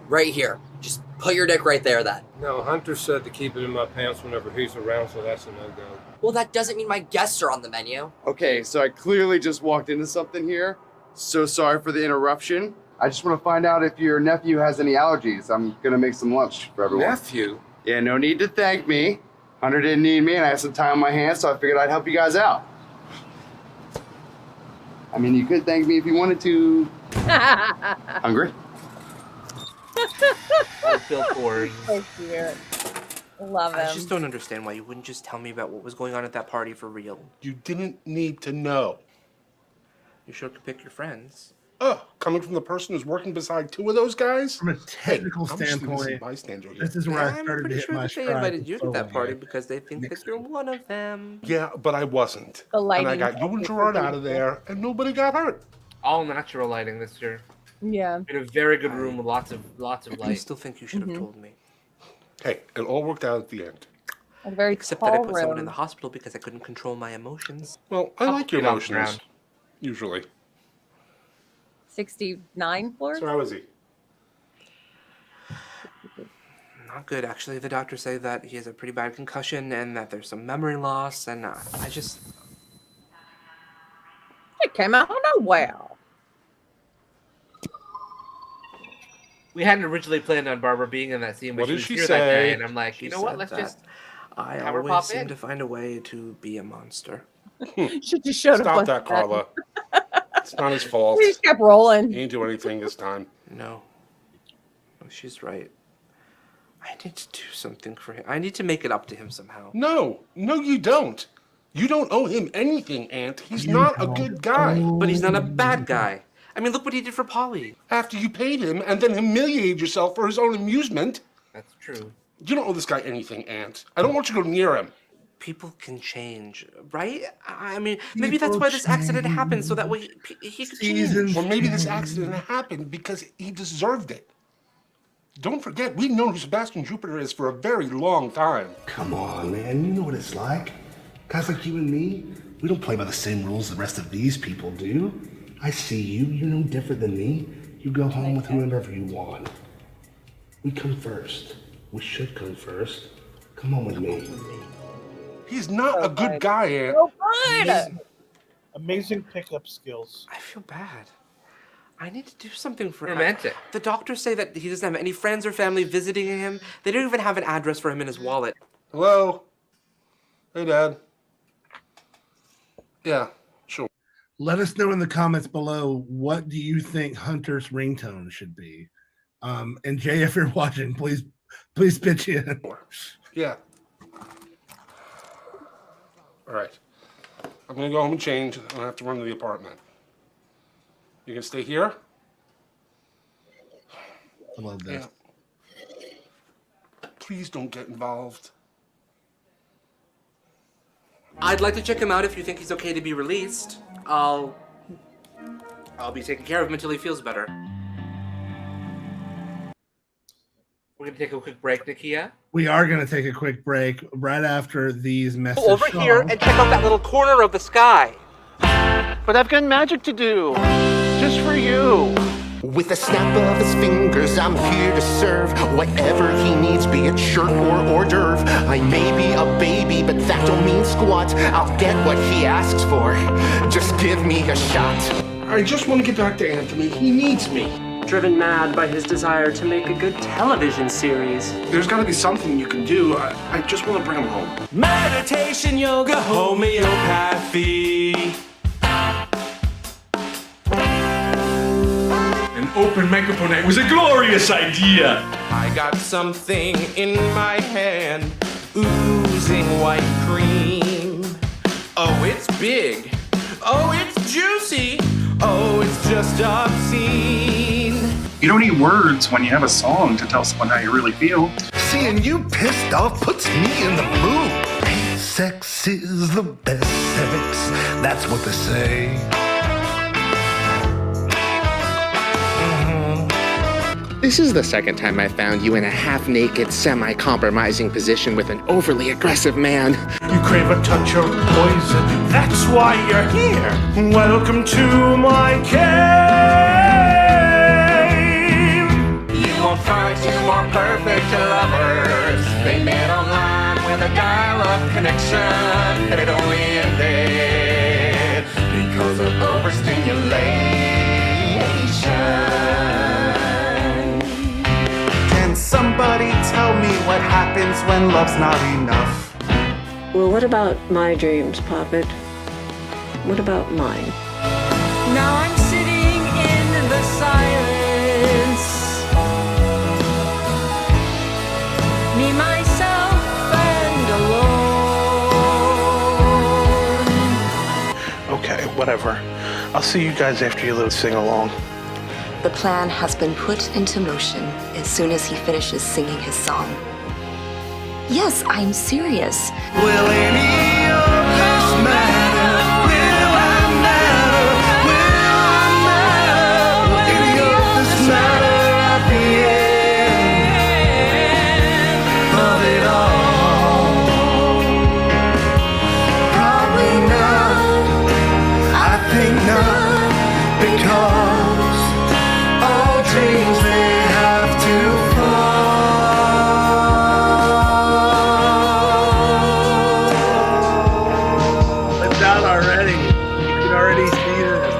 Right here. Just put your dick right there then. No, Hunter said to keep it in my pants whenever he's around, so that's a no-go. Well, that doesn't mean my guests are on the menu. Okay, so I clearly just walked into something here. So sorry for the interruption. I just want to find out if your nephew has any allergies. I'm gonna make some lunch for everyone. Nephew? Yeah, no need to thank me. Hunter didn't need me, and I have some time on my hands, so I figured I'd help you guys out. I mean, you could thank me if you wanted to. Hungry? Bill Ford. So cute. Love him. I just don't understand why you wouldn't just tell me about what was going on at that party for real. You didn't need to know. You sure could pick your friends. Oh, coming from the person who's working beside two of those guys? From a technical standpoint, this is where I started to hit my stride. They invited you to with that party Sylvia. because they think that you're one of them. Yeah, but I wasn't. The And I lighting. got you and Gerard out of there, and nobody got hurt. All natural lighting this year. Yeah. In a very good room with lots of I light. still think you should have told me. Hey, it all worked out at the end. A very Except that I tall put someone in room. the hospital because I couldn't control my emotions. Well, I like your Get off the emotions. ground. Usually. 69 floors? So how is he? Not good, actually. The doctors say that he has a pretty bad concussion and that there's some memory loss, and I just... It came out of nowhere. We hadn't originally planned on Barbara being in that scene, but What she did was she here that say? day, and I'm like, you know what? Let's just I have her always pop seem in. Hmm. to find a way to be a monster. She just showed up. Stop like that, Carla. It's not his fault. We just kept rolling. He didn't do anything this time. No. No, she's right. I need to do something for him. I need to make it up to him somehow. No, you don't. You don't owe him anything, Aunt. He's not a good guy. But he's not a bad guy. I mean, look what he did for Polly. After you paid him and then humiliated yourself for his own amusement. That's true. You don't owe this guy anything, Aunt. I don't want you to go near him. People can change, right? I mean, maybe that's why this accident happened, so that way he could change. Or maybe this accident happened because he deserved it. Don't forget, we've known who Sebastian Jupiter is for a very long time. Come on, man. You know what it's like. Guys like you and me, we don't play by the same rules the rest of these people do. I see you. You're no different than me. You go home with whoever you want. We come first. We should come first. Come on with me. He's not a good guy, Aunt. So good. Amazing pickup skills. I feel bad. I need to do something for Romantic. him. The doctors say that he doesn't have any friends or family visiting him. They don't even have an address for him in his wallet. Hello? Hey, Dad. Yeah, sure. Let us know in the comments below, what do you think Hunter's ringtone should be? And Jay, if you're watching, please pitch in. Yeah. All right. I'm going to go home and change, and I have to run to the apartment. You can stay here? I love this. Yeah. Please don't get involved. I'd like to check him out if you think he's okay to be released. I'll be taking care of him until he feels better. We're gonna take a quick break, Nakia. We are going to take a quick break right after these messages. Over here and check out that little corner of the sky. But I've got magic to do. Just for you. With a snap of his fingers, I'm here to serve whatever he needs, be it shirt or hors d'oeuvre. I may be a baby, but that don't mean squat. I'll get what he asks for. Just give me a shot. I just want to get back to Anthony. He needs me. Driven mad by his desire to make a good television series. There's got to be something you can do. I just want to bring him home. Meditation, yoga, homeopathy. An open microphone night was a glorious idea. I got something in my hand, oozing white cream. Oh, it's big. Oh, it's juicy. Oh, it's just obscene. You don't need words when you have a song to tell someone how you really feel. Seeing you pissed off puts me in the mood. Sex is the best sex. That's what they say. This is the second time I found you in a half-naked, semi-compromising position with an overly aggressive man. You crave a touch of poison, that's why you're here. Welcome to my cave. You won't find two more perfect lovers. They met online with a dial-up connection, and it only ended because of overstimulation. Somebody tell me what happens when love's not enough. Well, what about my dreams, Poppet? What about mine? Now I'm sitting in the silence, Whatever. I'll see you guys after your little sing-along. The plan has been put into motion as soon as he finishes singing his song. Yes, I'm serious. Will any of this matter? Will I matter? Will I matter? Will any of this matter at the end of it all? Probably not. I think not, because all dreams they have to It's out already. You can already see this.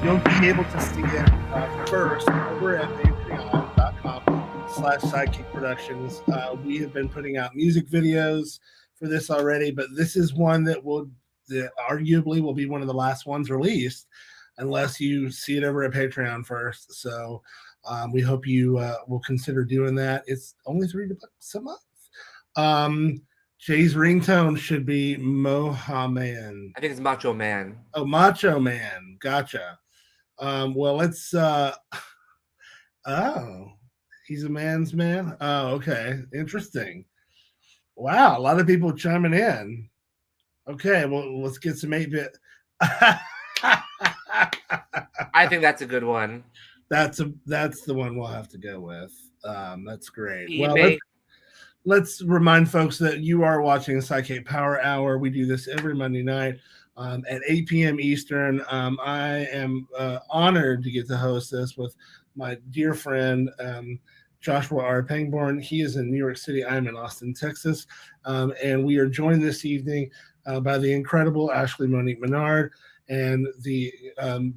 You'll be able to see it first over at patreon.com/sidekick productions. We have been putting out music videos for this already, but this is one that arguably will be one of the last ones released unless you see it over at Patreon first. So we hope you will consider doing that. It's only $3 a month. Jay's ringtone should be Mohaman. I think it's Macho Man. Oh, Macho Man. Gotcha. Well, let's oh, he's a man's man. Oh, okay. Interesting. Wow, a lot of people chiming in. Okay, well, let's get some 8-bit. I think that's a good one. That's the one we'll have to go with. That's great. eBay. Well, let's remind folks that you are watching the SideKick Power Hour. We do this every Monday night at 8 p.m. Eastern. I am honored to get to host this with my dear friend Joshua R. Pangborn. He is in New York City. I'm in Austin, Texas. And we are joined this evening by the incredible Ashley Monique Menard and the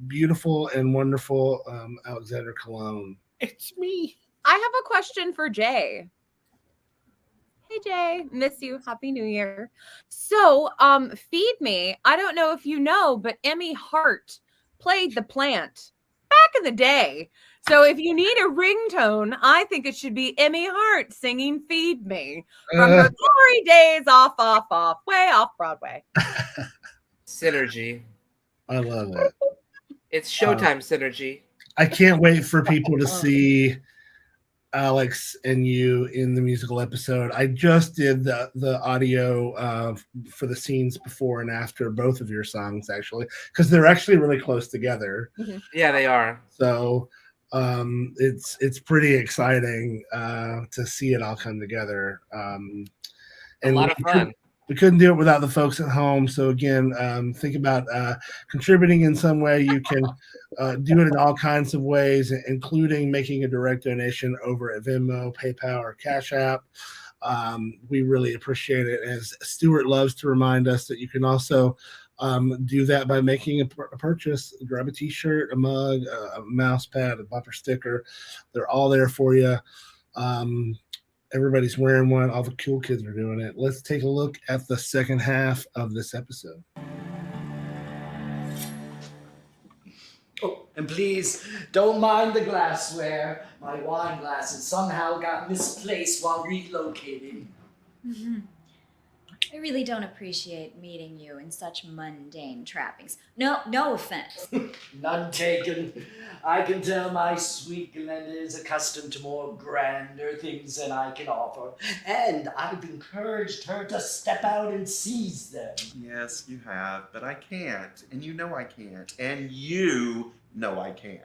beautiful and wonderful Alexander Cologne. It's me. I have a question for Jay. Hey Jay, miss you. Happy New Year. So, Feed Me. I don't know if you know, but Emmy Hart played the plant back in the day. So if you need a ringtone, I think it should be Emmy Hart singing Feed Me from her glory days off, way off Broadway. Synergy. I love it. It's Showtime synergy. I can't wait for people to see Alex and you in the musical episode. I just did the audio for the scenes before and after both of your songs, actually, because they're actually really close together. Yeah, they are. So it's pretty exciting to see it all come together. And a lot of fun. We couldn't do it without the folks at home. So again, think about contributing in some way. You can do it in all kinds of ways, including making a direct donation over at Venmo, PayPal, or Cash App. We really appreciate it. As Stuart loves to remind us, that you can also do that by making a purchase. Grab a t-shirt, a mug, a mouse pad, a bumper sticker. They're all there for you. Everybody's wearing one. All the cool kids are doing it. Let's take a look at the second half of this episode. Oh, and please, don't mind the glassware. My wine glasses somehow got misplaced while relocating. I really don't appreciate meeting you in such mundane trappings. No offense. None taken. I can tell my sweet Glenda is accustomed to more grander things than I can offer, and I've encouraged her to step out and seize them. Yes, you have, but I can't, and you know I can't, and you know I can't.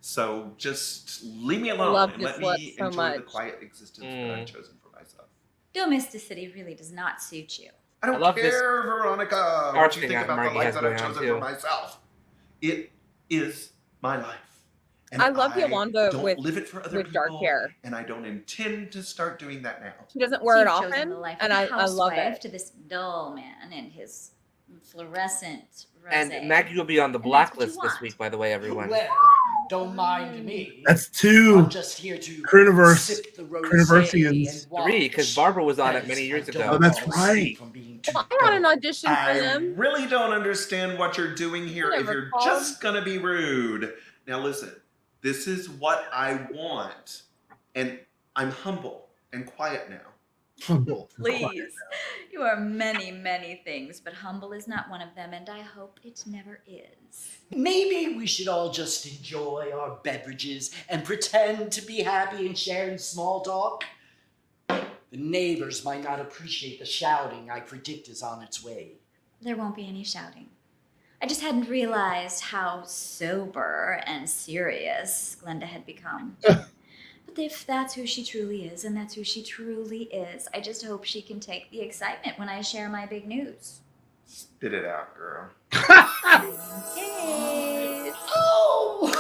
So just leave me alone and let me enjoy the quiet existence that I've chosen for myself. Domesticity really does not suit you. I don't care, Veronica, what you think about the life that I've chosen for myself. It is my life. And I love Yolanda don't with live it for other people, dark hair. And I don't intend to start doing that now. She doesn't wear it You've often, chosen the life and of a I love housewife it. to this dull man and his fluorescent rosé. And Maggie will be on the blacklist this week, by the way, everyone. Well, don't mind me. That's two I'm just here to Cruniverse, sip the rosé Cruniversians. and watch. 3, because Barbara was on it many years ago. Oh, that's right. I had an audition for I them. really don't understand what you're doing here if Never you're called. just gonna be rude. Now listen, this is what I want, and I'm humble and quiet now. Humble. Please. You are many, many things, but humble is not one of them, and I hope it never is. Maybe we should all just enjoy our beverages and pretend to be happy and sharing small talk. The neighbors might not appreciate the shouting I predict is on its way. There won't be any shouting. I just hadn't realized how sober and serious Glenda had become. But if that's who she truly is, and that's who she truly is, I just hope she can take the excitement when I share my big news. Spit it out, girl. Okay. Oh!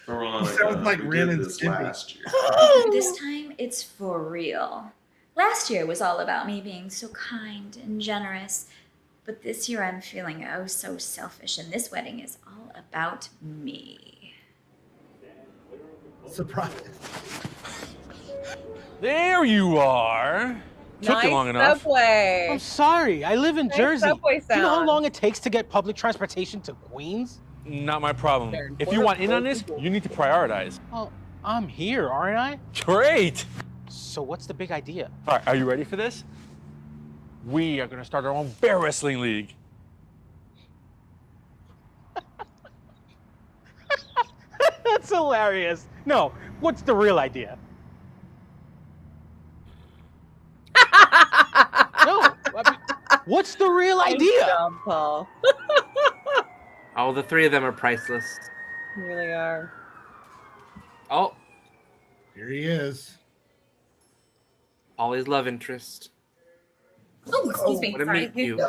Veronica, Sounds like we Ren did and this Stimpy. last year. This time, it's for real. Last year was all about me being so kind and generous, but this year I'm feeling oh so selfish, and this wedding is all about me. Surprise. There you are. Took you long enough. Subway. I'm sorry. I live in Nice Jersey. subway Do you know how sound. long it takes to get public transportation to Queens? Not my problem. If you want in on this, you need to prioritize. Well, I'm here, aren't I? Great. So what's the big idea? All right, are you ready for this? We are going to start our own bear wrestling league. That's hilarious. No, what's the real idea? No, I mean, what's the real idea? Paul. All the three of them are priceless. You really are. Oh, Here he is. Ollie's love interest. Oh, excuse me. What a Sorry. meet you.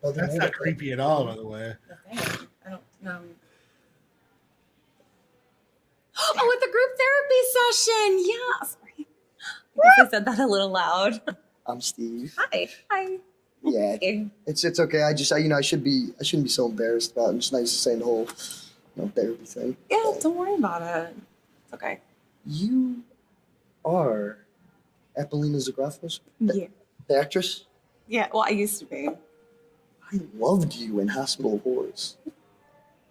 That's not creepy at all, by the way. I don't know. Oh, it's a group therapy session. Yeah. Sorry. I guess I said that a little loud. I'm Steve. Hi. Hi. Yeah, it's okay. I shouldn't be so embarrassed about it. It's nice to say the whole therapy thing. Yeah, don't worry about it. It's okay. You are Epolina Zagrafos? Yeah. The actress? Yeah, well, I used to be. I loved you in Hospital of Horrors.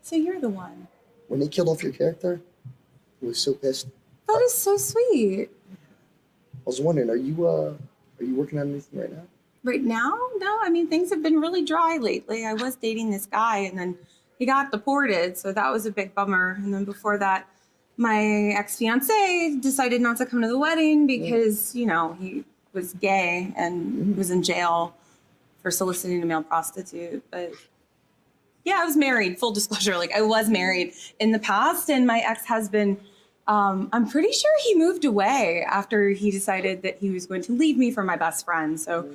So you're the one. When they killed off your character, I was so pissed. That is so sweet. I was wondering, are you working on anything right now? Right now? No, I mean, things have been really dry lately. I was dating this guy, and then he got deported, so that was a big bummer. And then before that, my ex-fiance decided not to come to the wedding because, he was gay and was in jail for soliciting a male prostitute. But yeah, I was married, full disclosure. Like, I was married in the past, and my ex-husband, I'm pretty sure he moved away after he decided that he was going to leave me for my best friend. So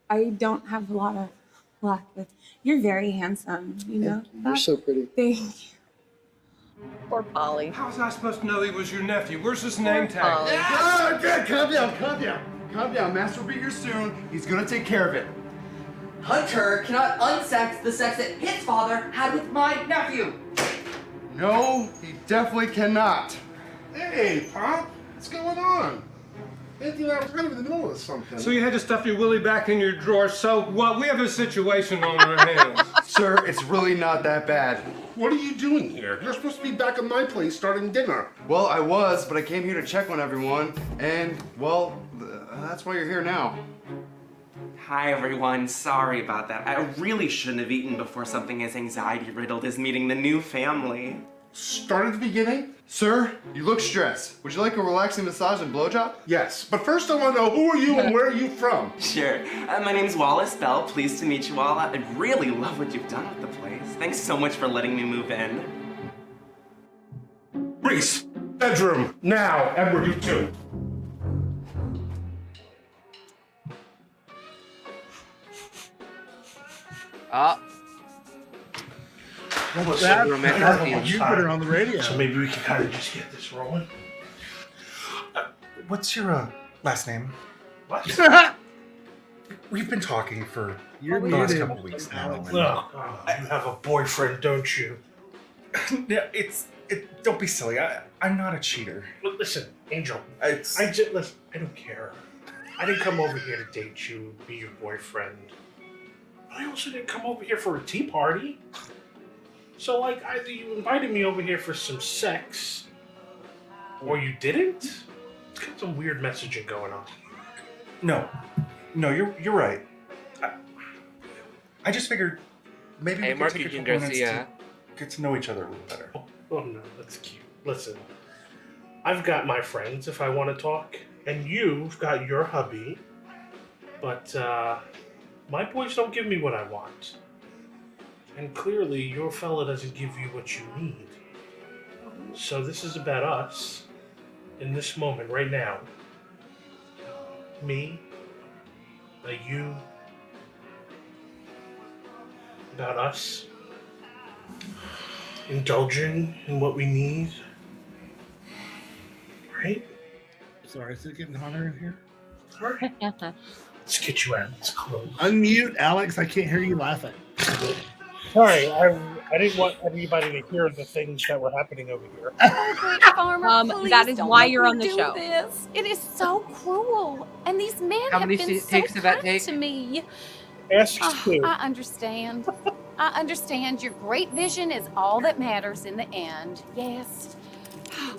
I don't have a lot of luck with. You're very handsome, You're so pretty. Thank you. Poor Polly. How's I supposed to know he was your nephew? Where's his name tag? Ah, good. Calm down. Master will be here soon. He's gonna take care of it. Hunter cannot unsex the sex that his father had with my nephew. No, he definitely cannot. Hey, Pop, what's going on? I was kind of in the middle of something. So you had to stuff your willy back in your drawer. So what? We have a situation on our hands. Sir, it's really not that bad. What are you doing here? You're supposed to be back at my place starting dinner. Well, I was, but I came here to check on everyone, and, well, that's why you're here now. Hi everyone, sorry about that. I really shouldn't have eaten before something as anxiety-riddled as meeting the new family. Start at the beginning? Sir, you look stressed. Would you like a relaxing massage and blowjob? Yes, but first I want to know who are you and where are you from? Sure. My name's Wallace Bell. Pleased to meet you all. I really love what you've done with the place. Thanks so much for letting me move in. Reese, bedroom, now, Edward, you too. What was That's that? you put her on the radio. So maybe we can kind of just get this rolling. What's your last name? What? We've been talking for You're the last muted. couple of weeks now. and- You have a boyfriend, don't you? Yeah, don't be silly. I'm not a cheater. Look, listen, Angel. It's- Listen. I don't care. I didn't come over here to date you, be your boyfriend. But I also didn't come over here for a tea party. So, like, either you invited me over here for some sex, or you didn't. got some weird messaging going on. No, you're right. I just figured maybe Hey, we Mark could take a Eugene couple minutes Garcia. to get to know each other a little better. Oh no, that's cute. Listen, I've got my friends if I want to talk, and you've got your hubby, but my boys don't give me what I want. And clearly, your fella doesn't give you what you need. So this is about us, in this moment, right now. Me, you, about us, indulging in what we need. Right? Sorry, is it getting hotter in here? Alright. Let's get you out. Let's close. Unmute, Alex. I can't hear you laughing. Sorry, I didn't want anybody to hear the things that were happening over here. That is why you're on the show. This. It is so cruel. And these men How have many been so takes did that kind take? to me. Ask two. I understand. I understand. Your great vision is all that matters in the end. Yes.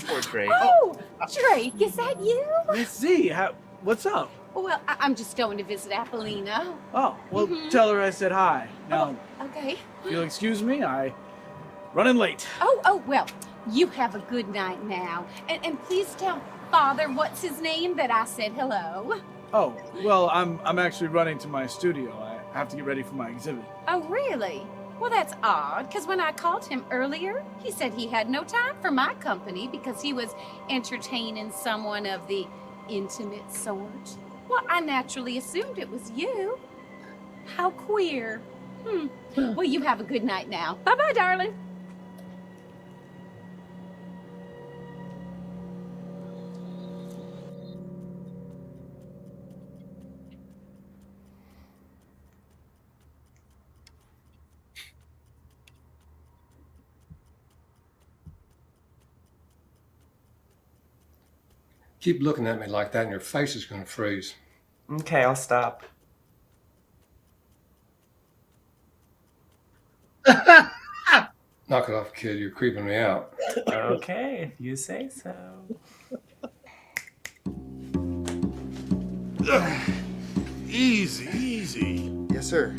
Poor Drake. Oh, Drake, is that you? Miss Z, what's up? Well, I'm just going to visit Apollina. Oh, well, tell her I said hi. Now, Okay. if you'll excuse me, I running late. Oh, well, you have a good night now. And please tell Father, what's his name, that I said hello. Oh, well, I'm actually running to my studio. I have to get ready for my exhibit. Oh, really? Well, that's odd, because when I called him earlier, he said he had no time for my company because he was entertaining someone of the intimate sort. Well, I naturally assumed it was you. How queer. Well, you have a good night now. Bye-bye, darling. Keep looking at me like that and your face is going to freeze. Okay, I'll stop. Knock it off, kid. You're creeping me out. Okay, if you say so. Easy. Yes, sir.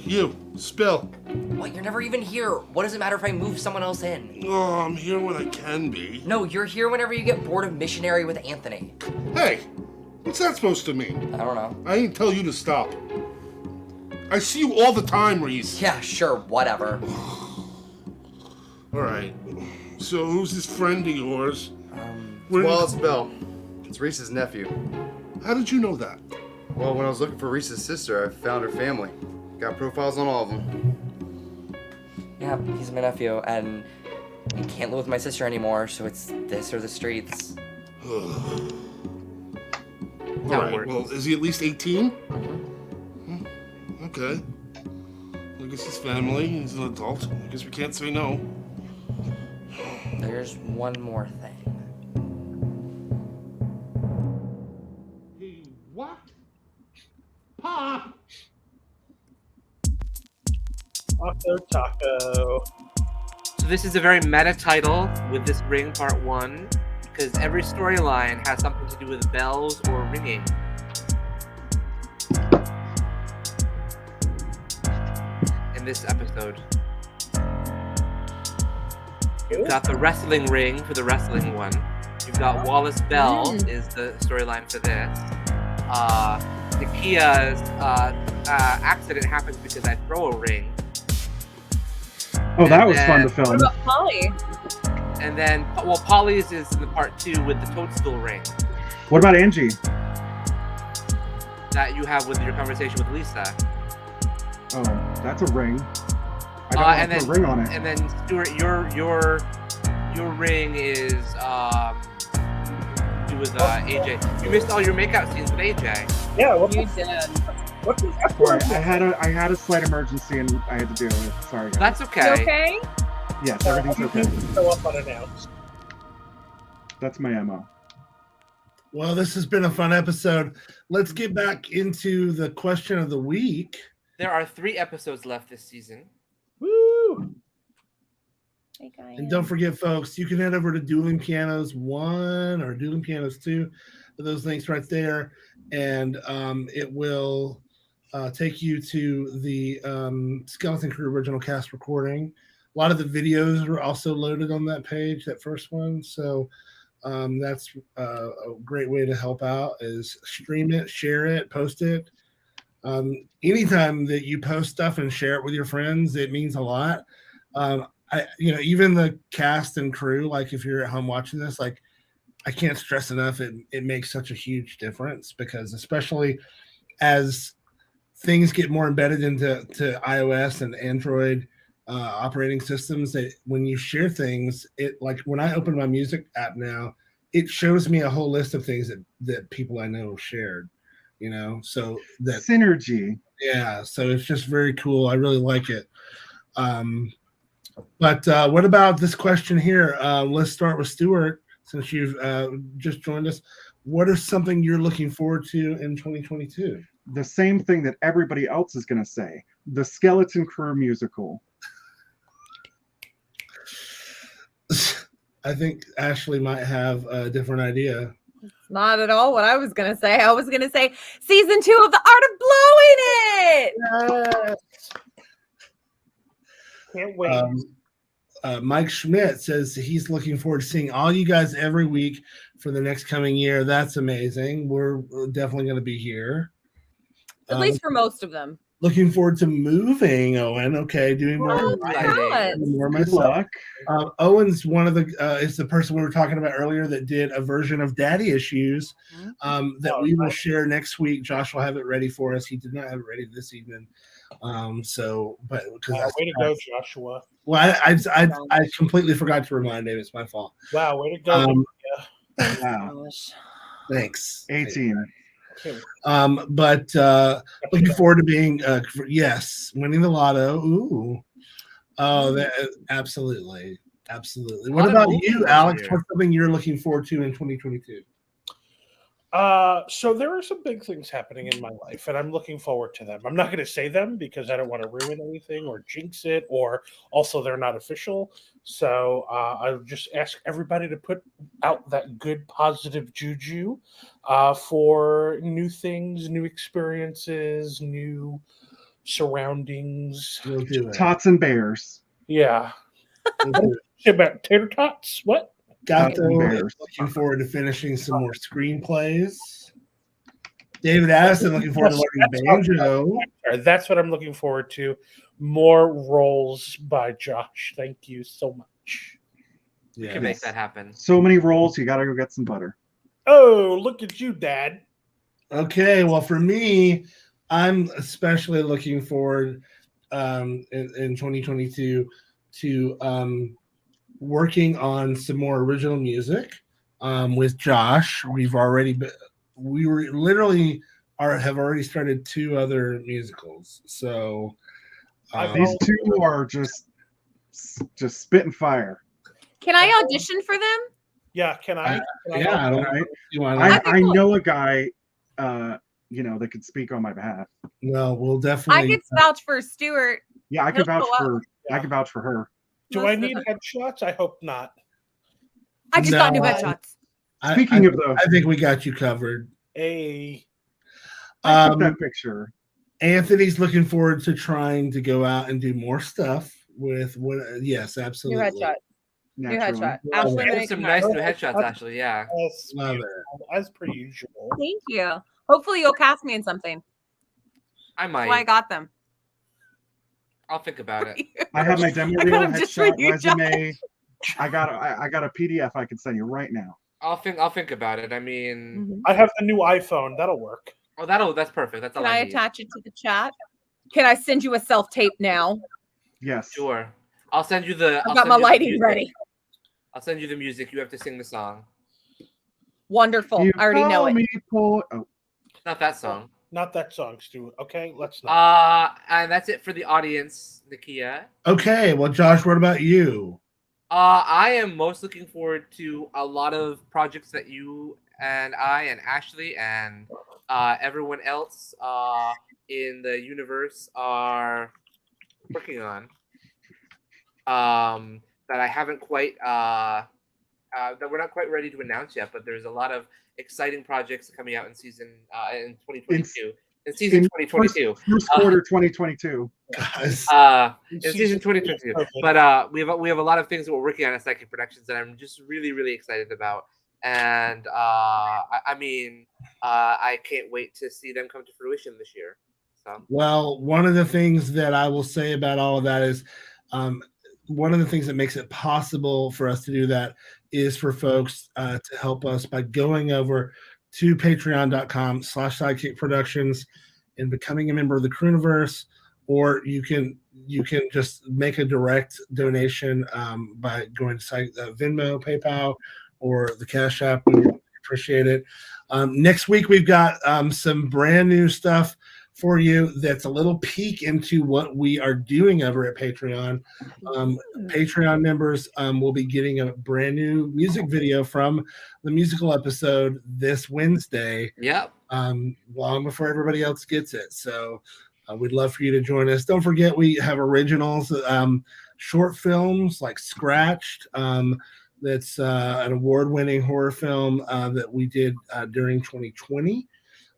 You, spill. What, you're never even here. What does it matter if I move someone else in? Oh, I'm here when I can be. No, you're here whenever you get bored of missionary with Anthony. Hey, what's that supposed to mean? I don't know. I didn't tell you to stop. I see you all the time, Reese. Yeah, sure, whatever. All right. So who's this friend of yours? Wallace Bell. It's Reese's nephew. How did you know that? Well, when I was looking for Reese's sister, I found her family. Got profiles on all of them. Yeah, he's my nephew, and I can't live with my sister anymore, so it's this or the streets. All right. Well, is he at least 18? Okay. I guess he's family. He's an adult. I guess we can't say no. There's one more thing. Hey, what? Pop! Taco. So this is a very meta title with this ring part 1 because every storyline has something to do with bells or ringing. In this episode, you've got the wrestling ring for the wrestling one. You've got Wallace Bell is the storyline for this. Nakia's accident happens because I throw a ring. Oh, that was fun to film. What about Polly? And then, well, Polly's is in the part 2 with the toadstool ring What about Angie? that you have with your conversation with Lisa. Oh, that's a ring. I got And a then ring on it. And then Stuart, your ring is do with AJ. You missed all your makeout scenes with AJ. Yeah, what you did. What was that? Sorry, I had a slight emergency and I had to deal with it. Sorry, guys. That's okay. You okay? Yes, everything's okay. Show up unannounced. That's my MO. Well, this has been a fun episode. Let's get back into the question of the week. There are 3 episodes left this season. Woo! Hey, And don't forget, folks, you can head over to Dueling Pianos 1 or Dueling Pianos 2. Those links right there. And it will take you to the Skeleton Crew original cast recording. A lot of the videos are also loaded on that page, that first one. So that's a great way to help out is stream it, share it, post it. Anytime that you post stuff and share it with your friends, it means a lot. Even the cast and crew, like if you're at home watching this, like I can't stress enough, it makes such a huge difference because especially as things get more embedded into iOS and Android operating systems, that when you share things, it like when I open my music app now, it shows me a whole list of things that people I know shared, so that synergy. Yeah, so it's just very cool. I really like it. But what about this question here? Let's start with Stuart, since you've just joined us. What is something you're looking forward to in 2022? The same thing that everybody else is going to say. The Skeleton Crew musical. I think Ashley might have a different idea. Not at all what I was going to say. I was going to say season 2 of The Art of Blowing It. Yes. Can't wait. Mike Schmidt says he's looking forward to seeing all you guys every week for the next coming year. That's amazing. We're definitely going to be here. At least for most of them. Looking forward to moving, Owen. Okay, doing more. More myself. Owen's one of the is the person we were talking about earlier that did a version of Daddy Issues that we will share next week. Josh will have it ready for us. He did not have it ready this evening. But because way to go, Joshua. Well, I completely forgot to remind him. It's my fault. Wow, way to go. Wow. Thanks. 18. But looking forward to being winning the lotto. Ooh. Oh, that absolutely. What about you, Alex? What's something you're looking forward to in 2022? So there are some big things happening in my life, and I'm looking forward to them. I'm not going to say them because I don't want to ruin anything or jinx it, or also they're not official. So I'll just ask everybody to put out that good, positive juju for new things, new experiences, new surroundings. We'll do it. Tots and bears. Yeah. About tater tots? What? Looking forward to finishing some more screenplays. David Addison looking forward to learning banjo. That's what I'm looking forward to. More roles by Josh. Thank you so much. We can make that happen. So many rolls, you got to go get some butter. Oh, look at you, Dad. Okay, well, for me, I'm especially looking forward in 2022 to working on some more original music with Josh. We have already started 2 other musicals. So these 2 are just spitting fire. Can I audition for them? Yeah, can I? I know a guy that could speak on my behalf. No, we'll definitely. I could vouch for Stuart. Yeah, I can vouch for her. Do I need headshots? I hope not. I just got new headshots. Speaking of those, I think we got you covered. Hey, I took that picture. Anthony's looking forward to trying to go out and do more stuff with what? Yes, absolutely. New headshot. New headshot. Ashley Monique some nice new headshots, actually. Yeah. Love it. As per usual. Thank you. Hopefully, you'll cast me in something. I might. That's why I got them. I'll think about it. I have my demo reel headshot resume. I got a PDF I can send you right now. I'll think about it. I mean, I have the new iPhone. That'll work. Oh, that's perfect. That's all Can I need. attach it to the chat? Can I send you a self tape now? Yes. Sure. I'll send you the. I've got my lighting ready. I'll send you the music. You have to sing the song. Wonderful. I already know it. Not that song. Not that song, Stuart. Okay, let's not. And that's it for the audience, Nakia. Okay, well, Josh, what about you? I am most looking forward to a lot of projects that you and I and Ashley and everyone else in the universe are working on. I haven't quite that we're not quite ready to announce yet. But there's a lot of exciting projects coming out in season in 2022. In season 2022, first quarter 2022. in season 2022. But we have a lot of things that we're working on at SideKick Productions that I'm just really, really excited about. And I mean, I can't wait to see them come to fruition this year. So. Well, one of the things that I will say about all of that is one of the things that makes it possible for us to do that is for folks to help us by going over to patreon.com/sidekick productions and becoming a member of the Crooniverse, or you can just make a direct donation by going to Venmo, PayPal, or the Cash App. We really appreciate it. Next week we've got some brand new stuff for you that's a little peek into what we are doing over at Patreon. Patreon members will be getting a brand new music video from the musical episode this Wednesday. Yep. Long before everybody else gets it. So we'd love for you to join us. Don't forget, we have originals, short films like Scratched. That's an award-winning horror film that we did during 2020.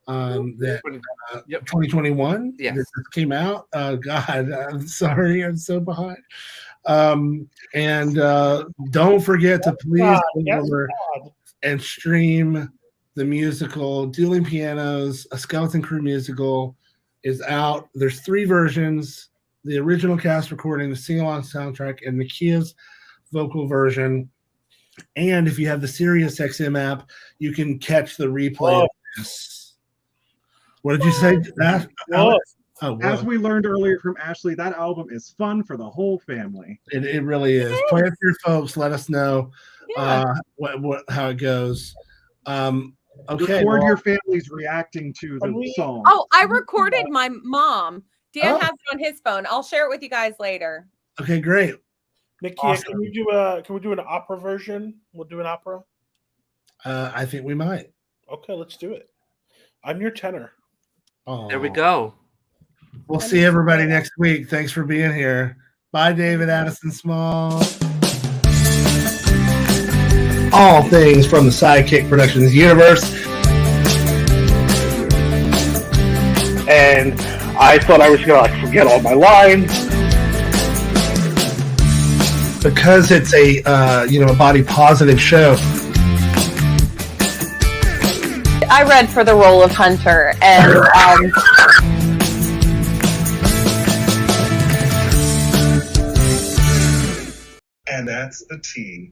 2021 this came out. God, I'm sorry, I'm so behind. And don't forget to please go over and stream the musical Dueling Pianos, a Skeleton Crew musical is out. There's 3 versions: the original cast recording, the sing-along soundtrack, and Nakia's vocal version. And if you have the SiriusXM app, you can catch the replay of this. What did you say? As we learned earlier from Ashley, that album is fun for the whole family. It really is. Play it for your folks. Let us know how it goes. Okay. Record your families reacting to the song. Oh, I recorded my mom. Dan has it on his phone. I'll share it with you guys later. Okay, great. Nakia, Awesome. can we do an opera version? We'll do an opera. I think we might. Okay, let's do it. I'm your tenor. There we go. We'll see everybody next week. Thanks for being here. Bye, David Addison Small. All things from the SideKick Productions universe. And I thought I was going to forget all my lines. Because it's a body positive show. I read for the role of Hunter, and And that's the tea.